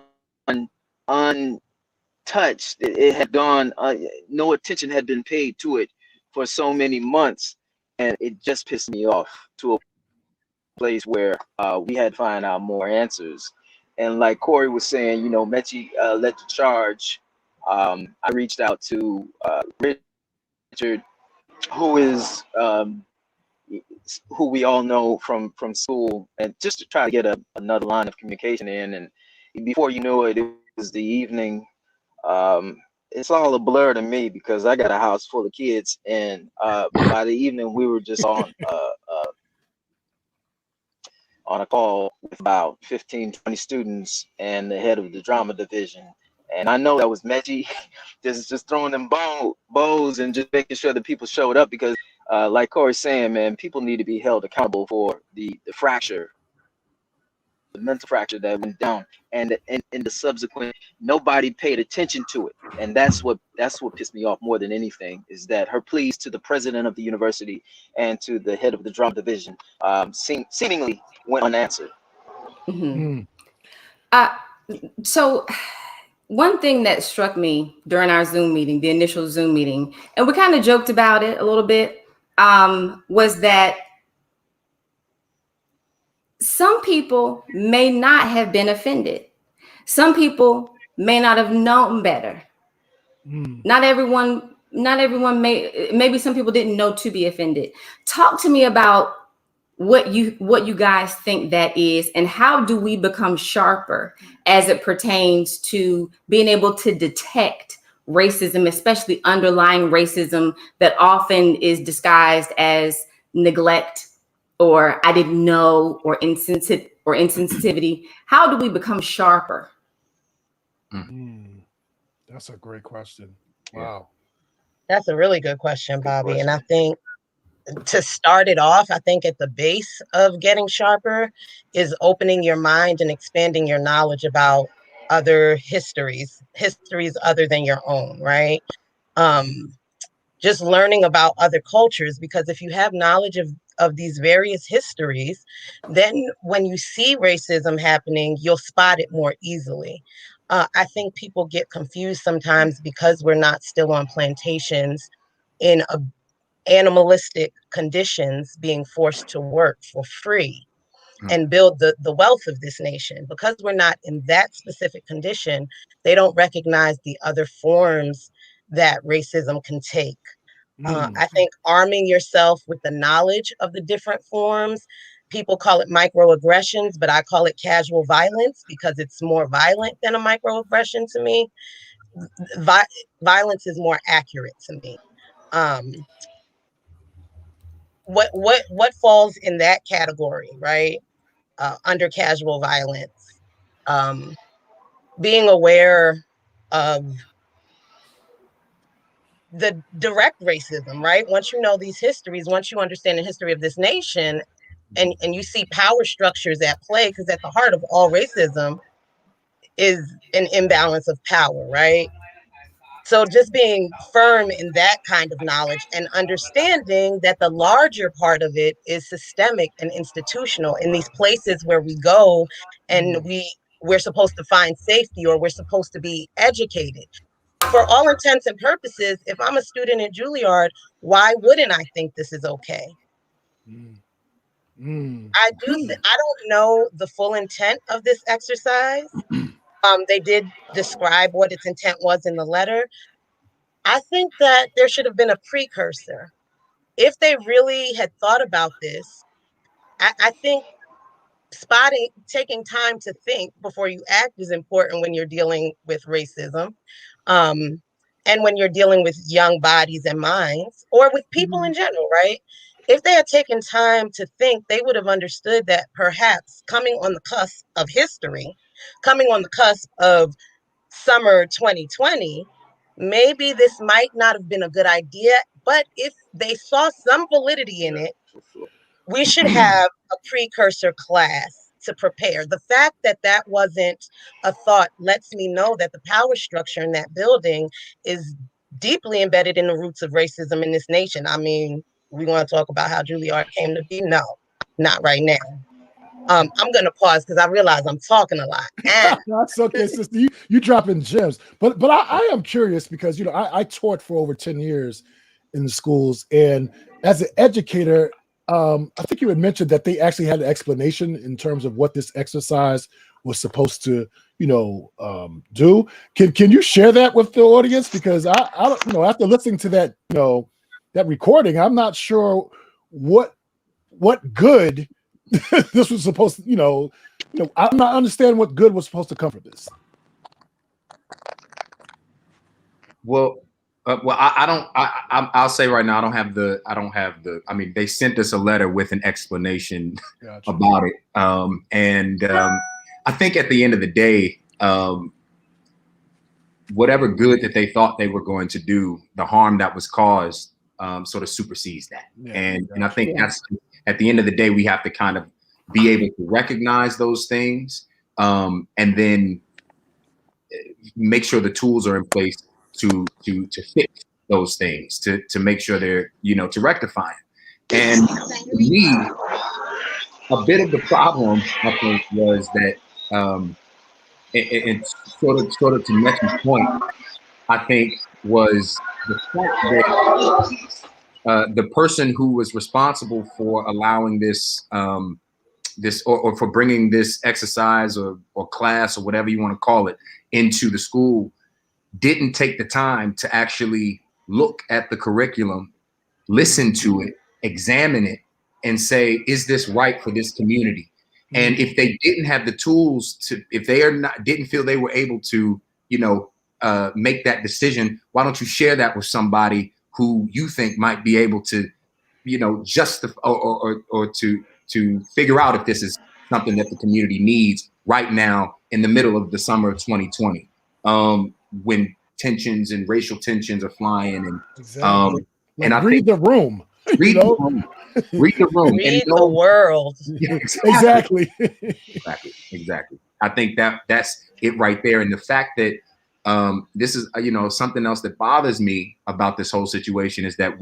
Speaker 11: untouched. It had gone, no attention had been paid to it for so many months, and it just pissed me off to a place where we had to find out more answers. And like Corey was saying, Maechi led the charge. I reached out to Richard, who is who we all know from school, and just to try to get another line of communication in. And before you know it, it was the evening. It's all a blur to me because I got a house full of kids, and by the evening we were just on a call with about 15, 20 students and the head of the drama division. And I know that was Maechi just throwing them bows and just making sure that people showed up, because like Corey's saying, man, people need to be held accountable for the fracture, the mental fracture that went down, and in the subsequent, nobody paid attention to it. And that's what pissed me off more than anything, is that her pleas to the president of the university and to the head of the drama division seemingly went unanswered.
Speaker 2: Mm-hmm. So one thing that struck me during our Zoom meeting, the initial Zoom meeting, and we kind of joked about it a little bit, was that some people may not have been offended. Some people may not have known better. Not everyone maybe some people didn't know to be offended. Talk to me about what you guys think that is, and how do we become sharper as it pertains to being able to detect racism, especially underlying racism that often is disguised as neglect, or I didn't know, or insensitivity. How do we become sharper?
Speaker 1: That's a great question. Wow.
Speaker 12: That's a really good question, Bobby. And I think to start it off, I think at the base of getting sharper is opening your mind and expanding your knowledge about other histories other than your own, right? Just learning about other cultures, because if you have knowledge of these various histories, then when you see racism happening, you'll spot it more easily. I think people get confused sometimes because we're not still on plantations in animalistic conditions being forced to work for free and build the wealth of this nation. Because we're not in that specific condition, they don't recognize the other forms that racism can take. I think arming yourself with the knowledge of the different forms, people call it microaggressions, but I call it casual violence because it's more violent than a microaggression to me. Violence is more accurate to me. What falls in that category, right? Under casual violence, being aware of the direct racism, right? Once you know these histories, once you understand the history of this nation, and you see power structures at play, because at the heart of all racism is an imbalance of power, right? So just being firm in that kind of knowledge and understanding that the larger part of it is systemic and institutional in these places where we go and we're supposed to find safety, or we're supposed to be educated. For all intents and purposes, if I'm a student at Juilliard, why wouldn't I think this is okay? I don't know the full intent of this exercise. They did describe what its intent was in the letter. I think that there should have been a precursor. If they really had thought about this, I think taking time to think before you act is important when you're dealing with racism. And when you're dealing with young bodies and minds, or with people in general, right? If they had taken time to think, they would have understood that perhaps coming on the cusp of history, coming on the cusp of summer 2020, maybe this might not have been a good idea, but if they saw some validity in it, we should have a precursor class to prepare. The fact that that wasn't a thought lets me know that the power structure in that building is deeply embedded in the roots of racism in this nation. I mean, we want to talk about how Juilliard came to be? No, not right now. I'm going to pause because I realize I'm talking a lot.
Speaker 1: That's okay, sister. You dropping gems. But I am curious because, you know, I taught for over 10 years in the schools. And as an educator, I think you had mentioned that they actually had an explanation in terms of what this exercise was supposed to, you know, do. Can you share that with the audience? Because I don't, you know, after listening to that, you know, that recording, I'm not sure what good this was supposed to, you know, I'm not understanding what good was supposed to come from this.
Speaker 13: Well, I'll say right now, I don't have the, I mean, they sent us a letter with an explanation about it. I think at the end of the day, whatever good that they thought they were going to do, the harm that was caused sort of supersedes that. And I think that's, at the end of the day, we have to kind of be able to recognize those things and then make sure the tools are in place to fix those things, to make sure they're, you know, to rectify it. And for me, a bit of the problem, I think, was that it's sort of to Maechi's point, I think, was the fact that the person who was responsible for allowing this or for bringing this exercise or class or whatever you want to call it into the school didn't take the time to actually look at the curriculum, listen to it, examine it, and say, is this right for this community? And if they didn't have the tools to, if they didn't feel they were able to, you know, make that decision, why don't you share that with somebody who you think might be able to, you know, justify or to figure out if this is something that the community needs right now in the middle of the summer of 2020, when tensions and racial tensions are flying, and and I
Speaker 1: read
Speaker 13: think
Speaker 1: the room.
Speaker 13: Read the room. Read the room.
Speaker 12: Read the world.
Speaker 13: Yeah,
Speaker 1: exactly.
Speaker 13: Exactly. I think that's it right there. And the fact that this is, you know, something else that bothers me about this whole situation is that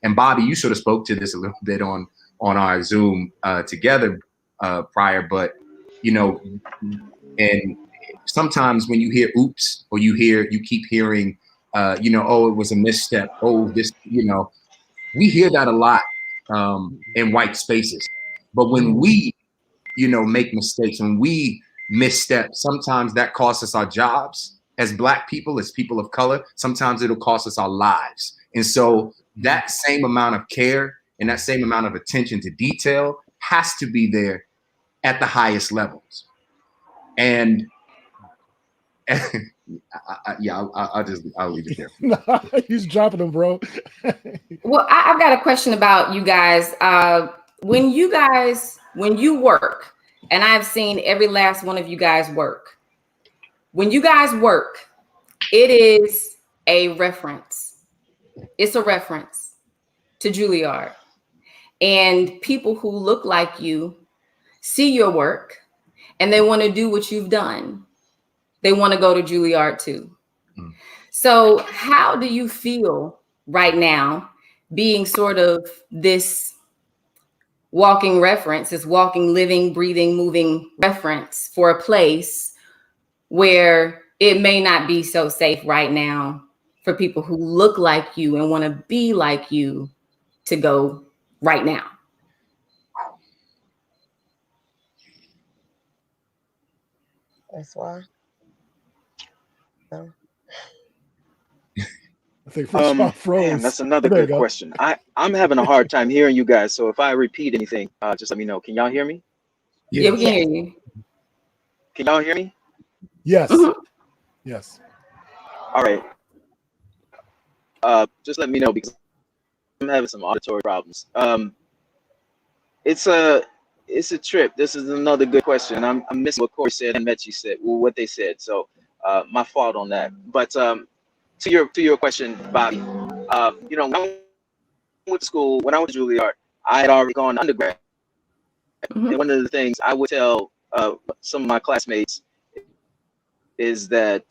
Speaker 13: and Bobby, you sort of spoke to this a little bit on our Zoom together prior, but, you know, and sometimes when you hear oops, or you keep hearing, you know, oh, it was a misstep. Oh, this, you know, We hear that a lot in white spaces. But when we, make mistakes, when we misstep, sometimes that costs us our jobs as Black people, as people of color. Sometimes it'll cost us our lives. And so that same amount of care and that same amount of attention to detail has to be there at the highest levels. And I'll leave it there.
Speaker 1: He's dropping them, bro.
Speaker 2: Well, I've got a question about you guys. When you work, and I've seen every last one of you guys work. When you guys work, it is a reference. It's a reference to Juilliard. And people who look like you see your work and they want to do what you've done. They want to go to Juilliard too. So how do you feel right now being sort of this walking reference, this walking, living, breathing, moving reference for a place where it may not be so safe right now for people who look like you and want to be like you to go right now?
Speaker 12: That's why. No.
Speaker 1: I think Francois froze.
Speaker 11: Man, that's another
Speaker 1: There you
Speaker 11: good
Speaker 1: go.
Speaker 11: question. I'm having a hard time hearing you guys, so if I repeat anything, just let me know. Can y'all hear me?
Speaker 2: Yeah, we can hear you.
Speaker 11: Can y'all hear me?
Speaker 1: Yes. Yes.
Speaker 11: All right. Just let me know because I'm having some auditory problems. It's a trip. This is another good question. I'm missing what Corey said and Maechi said, well, what they said. So my fault on that. But to your question, Bobby, when I went to school, when I went to Juilliard, I had already gone to undergrad. And one of the things I would tell some of my classmates is that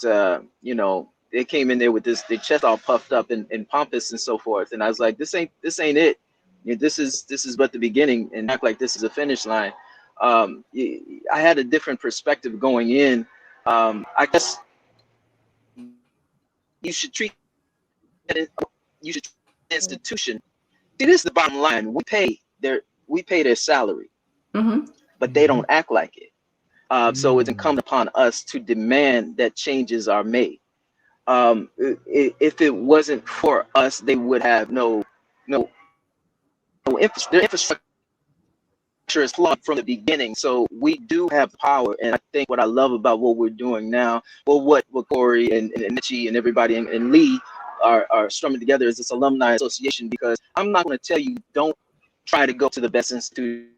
Speaker 11: they came in there with their chest all puffed up and pompous and so forth, and I was like, this ain't it. This is but the beginning, and act like this is a finish line. I had a different perspective going in. I guess you should treat the institution. See, this is the bottom line. We pay their salary, but they don't act like it. So it's incumbent upon us to demand that changes are made. If it wasn't for us, they would have no infrastructure. Their infrastructure is flawed from the beginning. So we do have power, and I think what I love about what we're doing now, well, what Corey and Maechi and everybody and Lee are strumming together is this alumni association. Because I'm not going to tell you don't try to go to the best institutions.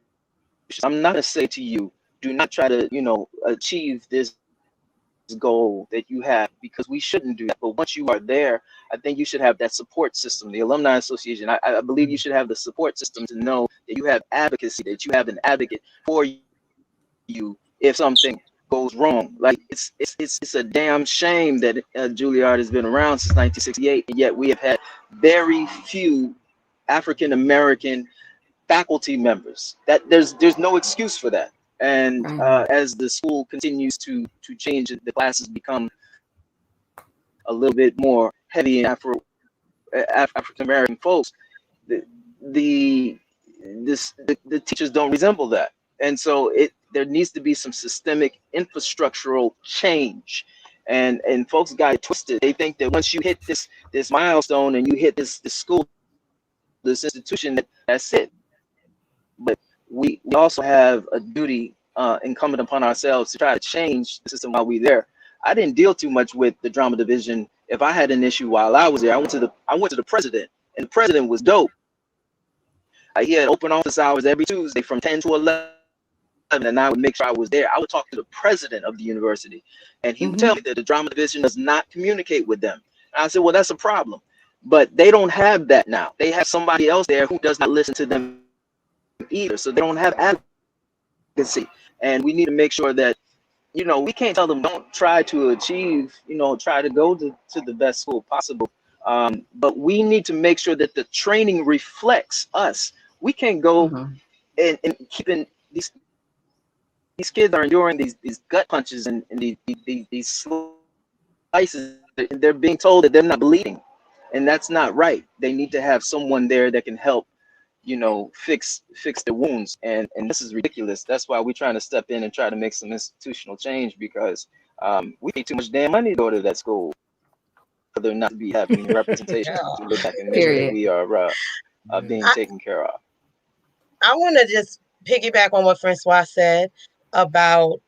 Speaker 11: I'm not going to say to you, do not try to achieve this goal that you have, because we shouldn't do that. But once you are there, I think you should have that support system. The alumni association, I believe you should have the support system to know that you have advocacy, that you have an advocate for you if something goes wrong. Like it's a damn shame that Juilliard has been around since 1968, and yet we have had very few African American faculty members. That there's no excuse for that. And as the school continues to change, the classes become a little bit more heavy in African American folks. The teachers don't resemble that, and so there needs to be some systemic infrastructural change. And folks got it twisted. They think that once you hit this milestone and you hit this school, this institution, that's it. But we also have a duty incumbent upon ourselves to try to change the system while we're there. I didn't deal too much with the drama division. If I had an issue while I was there, I went to the president, and the president was dope. He had open office hours every Tuesday from 10 to 11, and I would make sure I was there. I would talk to the president of the university, and he would tell me that the drama division does not communicate with them. And I said, well, that's a problem. But they don't have that now. They have somebody else there who does not listen to them either, so they don't have advocacy. And we need to make sure that we can't tell them don't try to achieve, try to go to the best school possible, but we need to make sure that the training reflects us. We can't go and keeping these kids are enduring these gut punches and these slices. They're being told that they're not bleeding. and that's not right. They need to have someone there that can help, you know, fix the wounds, and this is ridiculous. That's why we're trying to step in and try to make some institutional change, because we pay too much damn money to go to that school for there not to be having representation to look back and make sure that we are being taken care of.
Speaker 12: I want to just piggyback on what Francois said about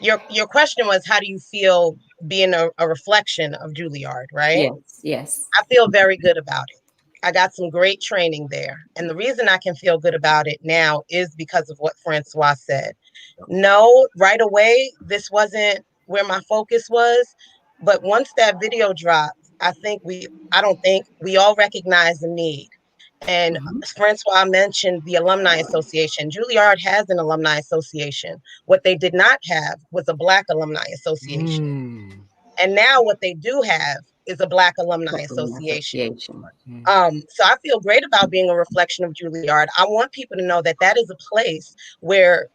Speaker 12: your question was, how do you feel being a reflection of Juilliard, right?
Speaker 2: Yes.
Speaker 12: I feel very good about it. I got some great training there. And the reason I can feel good about it now is because of what Francois said. No, right away, this wasn't where my focus was. But once that video dropped, I don't think we all recognize the need. And Francois mentioned the Alumni Association. Juilliard has an alumni association. What they did not have was a Black alumni association. And now what they do have is a Black alumni association. So I feel great about being a reflection of Juilliard. I want people to know that that is a place where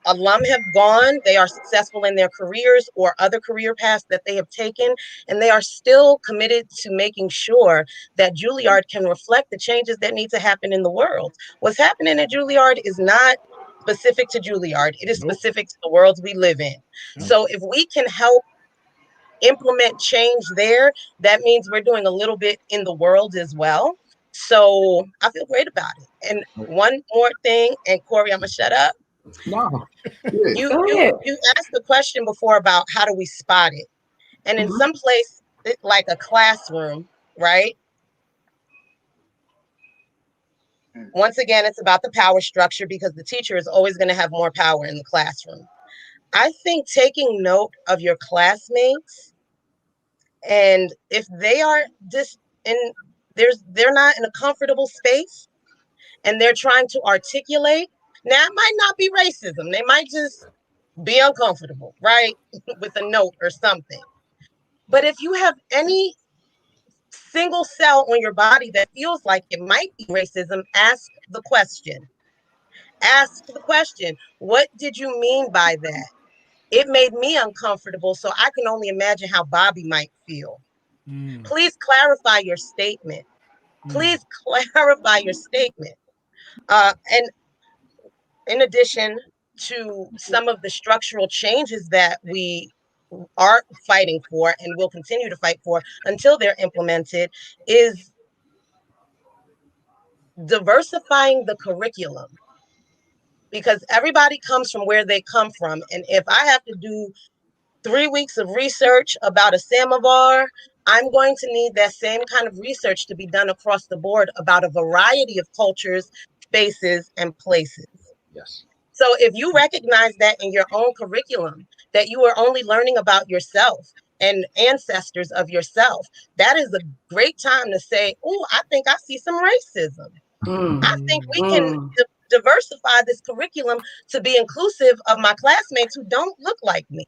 Speaker 12: alum have gone, they are successful in their careers or other career paths that they have taken, and they are still committed to making sure that Juilliard can reflect the changes that need to happen in the world. What's happening at Juilliard is not specific to Juilliard. It is specific to the worlds we live in. So if we can help implement change there, that means we're doing a little bit in the world as well. So I feel great about it. And one more thing, and Corey, I'm gonna shut up.
Speaker 7: No.
Speaker 12: You asked the question before about how do we spot it, and in some place like a classroom, right? Once again, it's about the power structure, because the teacher is always going to have more power in the classroom. I think taking note of your classmates, and if they are they're not in a comfortable space and they're trying to articulate, now it might not be racism. They might just be uncomfortable, right? With a note or something. But if you have any single cell on your body that feels like it might be racism, ask the question. Ask the question. What did you mean by that? It made me uncomfortable, so I can only imagine how Bobby might feel. Please clarify your statement. Please clarify your statement. And in addition to some of the structural changes that we are fighting for and will continue to fight for until they're implemented, is diversifying the curriculum. Because everybody comes from where they come from. And if I have to do 3 weeks of research about a samovar, I'm going to need that same kind of research to be done across the board about a variety of cultures, spaces, and places.
Speaker 7: Yes.
Speaker 12: So if you recognize that in your own curriculum, that you are only learning about yourself and ancestors of yourself, that is a great time to say, oh, I think I see some racism. I think we can diversify this curriculum to be inclusive of my classmates who don't look like me.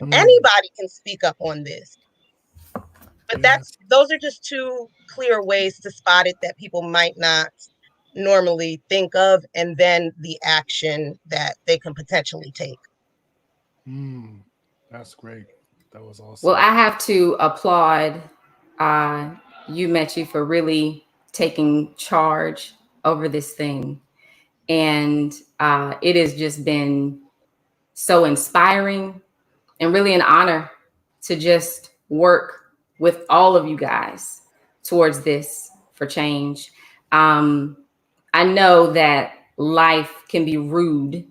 Speaker 12: Anybody can speak up on this. But those are just two clear ways to spot it that people might not normally think of, and then the action that they can potentially take.
Speaker 1: That's great. That was awesome.
Speaker 2: Well, I have to applaud you, Maechi, for really taking charge over this thing. And it has just been so inspiring and really an honor to just work with all of you guys towards this for change. I know that life can be rude,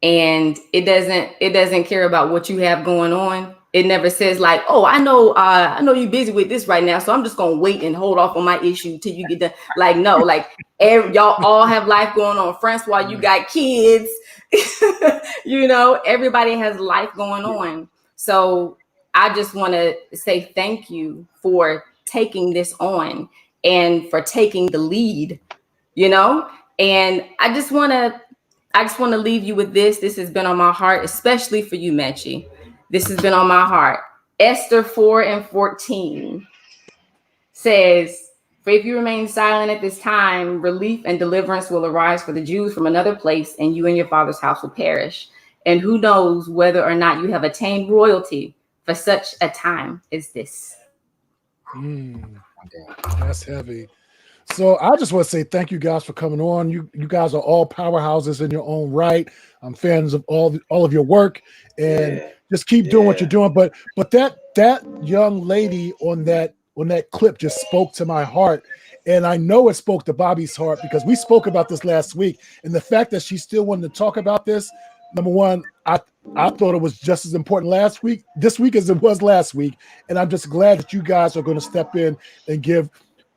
Speaker 2: and it doesn't care about what you have going on. It never says like, oh, I know you're busy with this right now, so I'm just gonna wait and hold off on my issue till you get done. Like, no, like y'all all have life going on. Francois, you got kids. You know, everybody has life going on. So I just want to say thank you for taking this on and for taking the lead, you know. And I just want to leave you with this. This has been on my heart, especially for you, Maechi. This has been on my heart. Esther 4:14 says, for if you remain silent at this time, relief and deliverance will arise for the Jews from another place, and you and your father's house will perish. And who knows whether or not you have attained royalty for such a time as this.
Speaker 1: That's heavy. So I just want to say thank you guys for coming on. You guys are all powerhouses in your own right. I'm fans of all of your work, and just keep doing what you're doing. But that young lady on that clip just spoke to my heart, and I know it spoke to Bobby's heart because we spoke about this last week. And the fact that she still wanted to talk about this, number one, I thought it was just as important this week as it was last week, and I'm just glad that you guys are going to step in and give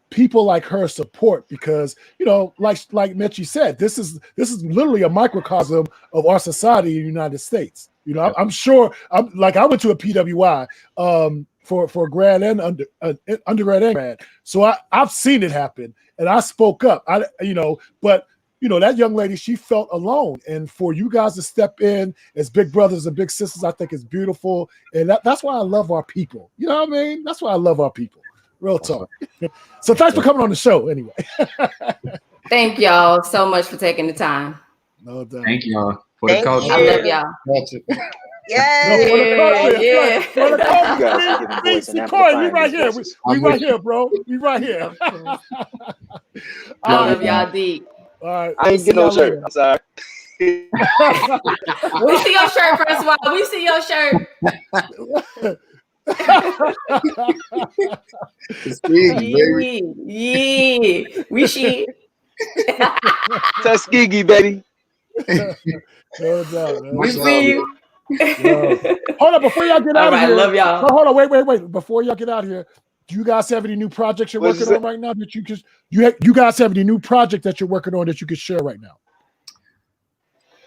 Speaker 1: people like her support because, you know, like Maechi said, this is literally a microcosm of our society in the United States. You know, I'm sure I went to a PWI for grad and undergrad and grad, so I've seen it happen, and I spoke up. But that young lady, she felt alone, and for you guys to step in as big brothers and big sisters, I think is beautiful, and that's why I love our people. You know what I mean? That's why I love our people. Real talk. So thanks for coming on the show anyway.
Speaker 2: Thank y'all so much for taking the time.
Speaker 1: No doubt.
Speaker 13: Thank y'all for the culture.
Speaker 2: I love y'all.
Speaker 1: Yeah. See, Corey, we right here. We right here, bro. We right here.
Speaker 2: I love y'all deep.
Speaker 1: All right.
Speaker 11: I ain't get no shirt. I'm sorry.
Speaker 2: We see your shirt, Francois. We see your shirt. Yeah, we see.
Speaker 11: Tuskegee, baby.
Speaker 1: No doubt.
Speaker 2: We see you.
Speaker 1: Hold on, before y'all get out of here.
Speaker 2: I love y'all.
Speaker 1: Oh, hold on, wait. Before y'all get out of here, do you guys have any new projects you're working on right now that you guys have any new project that you're working on that you could share right now?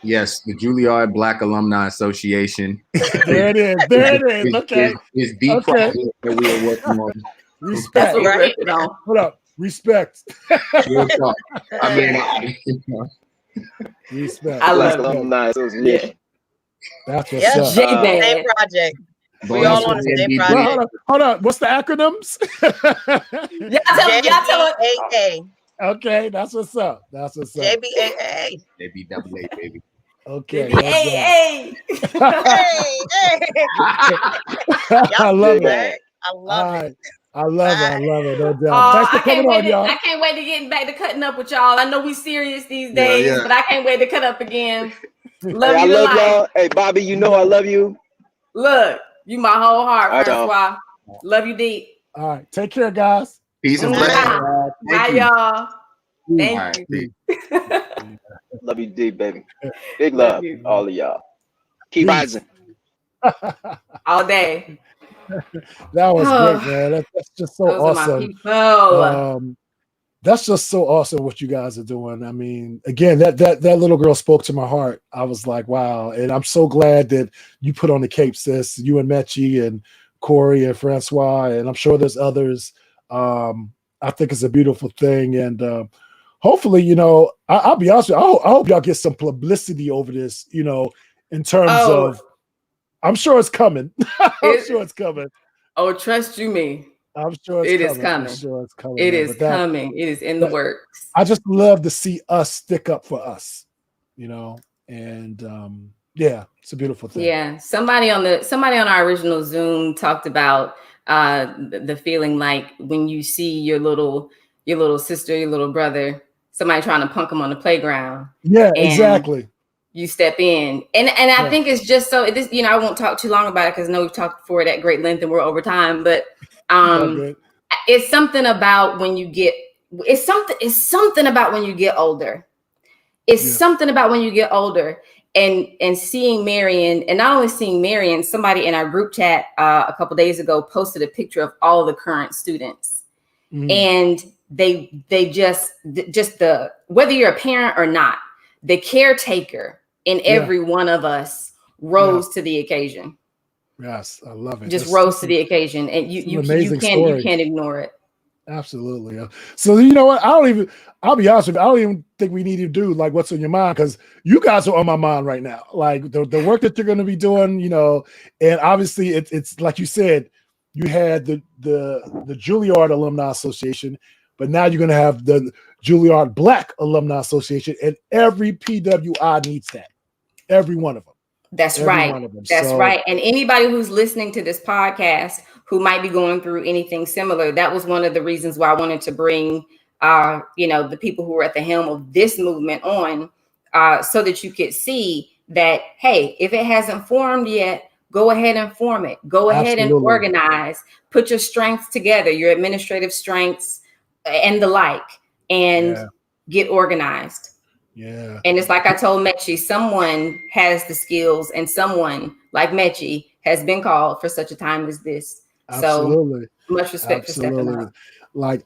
Speaker 13: Yes, the Juilliard Black Alumni Association.
Speaker 1: There it is. Okay.
Speaker 13: It's the project that we are working on.
Speaker 1: Respect.
Speaker 2: Right?
Speaker 1: Hold up. Respect.
Speaker 13: I mean,
Speaker 1: respect.
Speaker 2: I love
Speaker 11: Alumni Association.
Speaker 1: That's what's up.
Speaker 12: Same project. We all on the same project.
Speaker 1: Hold on. What's the acronyms?
Speaker 2: Y'all tell
Speaker 12: JBAA.
Speaker 1: Okay, that's what's up.
Speaker 12: JBAA.
Speaker 13: JBAA, baby.
Speaker 1: Okay.
Speaker 2: Hey.
Speaker 1: I love it.
Speaker 12: I love it.
Speaker 1: I love it. No doubt. Thanks for coming on, y'all.
Speaker 2: I can't wait to get back to cutting up with y'all. I know we serious these days, but I can't wait to cut up again.
Speaker 11: I love y'all. Hey, Bobby, you know I love you.
Speaker 2: Look, you my whole heart, Francois. Love you deep.
Speaker 1: All right. Take care, guys.
Speaker 13: Peace and blessings.
Speaker 2: Bye, y'all. Thank you.
Speaker 11: Love you deep, baby. Big love, all of y'all. Keep rising.
Speaker 2: All day.
Speaker 1: That was great, man. That's just so awesome. That's just so awesome what you guys are doing. I mean, again, that little girl spoke to my heart. I was like, wow. And I'm so glad that you put on the cape, sis. You and Maechi and Corey and Francois, and I'm sure there's others. I think it's a beautiful thing. And hopefully, I'll be honest with you, I hope y'all get some publicity over this, in terms of, I'm sure it's coming. I'm sure it's coming.
Speaker 2: Oh, trust you me.
Speaker 1: I'm sure
Speaker 2: it is coming.
Speaker 1: I'm sure it's coming.
Speaker 2: It is coming. It is in the works.
Speaker 1: I just love to see us stick up for us, and it's a beautiful thing.
Speaker 2: Yeah. Somebody on our original Zoom talked about the feeling like when you see your little sister, your little brother, somebody trying to punk them on the playground.
Speaker 1: Yeah, exactly.
Speaker 2: You step in, and I think it's just so this. I won't talk too long about it because I know we've talked before at great length and we're over time. But it's something about when you get. It's something about when you get older. It's something about when you get older and seeing Marion, and not only seeing Marion. Somebody in our group chat a couple days ago posted a picture of all the current students, and they just the whether you're a parent or not, the caretaker in every one of us rose to the occasion.
Speaker 1: Yes, I love it.
Speaker 2: Just rose to the occasion, and you can't ignore it.
Speaker 1: Absolutely. So you know what? I'll be honest with you, I don't even think we need to do like what's on your mind, because you guys are on my mind right now. Like the work that you're going to be doing, and obviously it's like you said, you had the Juilliard Alumni Association, but now you're going to have the Juilliard Black Alumni Association, and every PWI needs that. Every one of them.
Speaker 2: That's right. That's right. And anybody who's listening to this podcast who might be going through anything similar. That was one of the reasons why I wanted to bring, the people who were at the helm of this movement on, so that you could see that, hey, if it hasn't formed yet, go ahead and form it. Go ahead and organize. Put your strengths together, your administrative strengths and the like, and get organized.
Speaker 1: Yeah.
Speaker 2: And it's like I told Maechi, someone has the skills, and someone like Maechi has been called for such a time as this.
Speaker 1: Absolutely.
Speaker 2: So much respect for stepping up.
Speaker 1: Like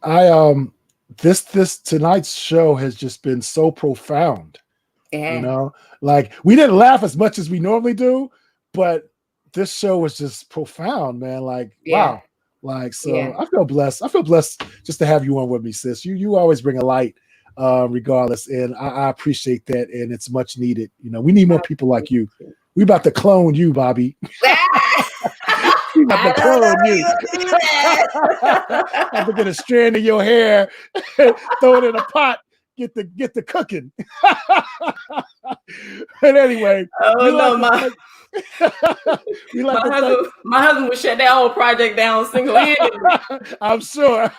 Speaker 1: this tonight's show has just been so profound.
Speaker 2: Yeah.
Speaker 1: You know, like we didn't laugh as much as we normally do, but this show was just profound, man. Like, wow. Like, so I feel blessed. I feel blessed just to have you on with me, sis. You always bring a light, regardless. And I appreciate that. And it's much needed. You know, we need more people like you. We about to clone you, Bobby. We about to clone you. Have to get a strand of your hair, throw it in a pot, get the cooking. But anyway,
Speaker 2: my husband would shut that whole project down single-handedly.
Speaker 1: I'm sure.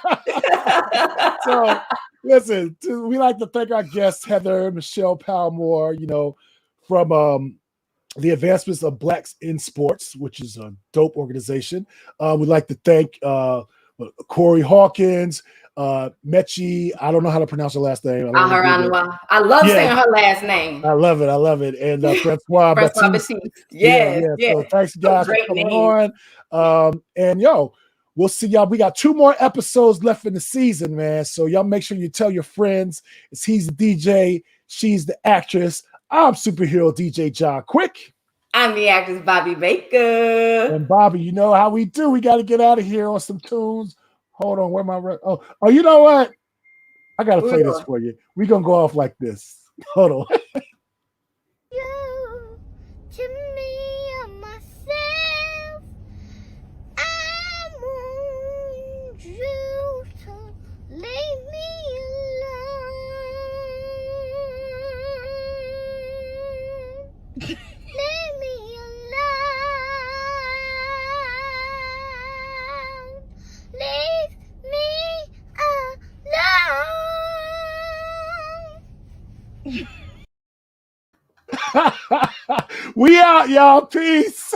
Speaker 1: So listen, we like to thank our guest, Heather Michelle Palmore, you know, from the Advancements of Blacks in Sports, which is a dope organization. We'd like to thank Corey Hawkins, Maechi, I don't know how to pronounce her last name.
Speaker 2: Aharawa. I love saying her last name.
Speaker 1: I love it. And Francois Battiste.
Speaker 2: Yeah.
Speaker 1: So thanks guys for coming on. And we'll see y'all. We got 2 more episodes left in the season, man. So y'all make sure you tell your friends. He's the DJ, she's the actress. I'm superhero DJ John Quick.
Speaker 2: I'm the actress Bobby Baker.
Speaker 1: And Bobby, you know how we do. We got to get out of here on some tunes. Hold on, where my oh, you know what? I gotta play this for you. We're gonna go off like this. Hold on.
Speaker 14: You to me and myself, I want you to leave me alone. Leave me alone. Leave me alone.
Speaker 1: We out, y'all. Peace.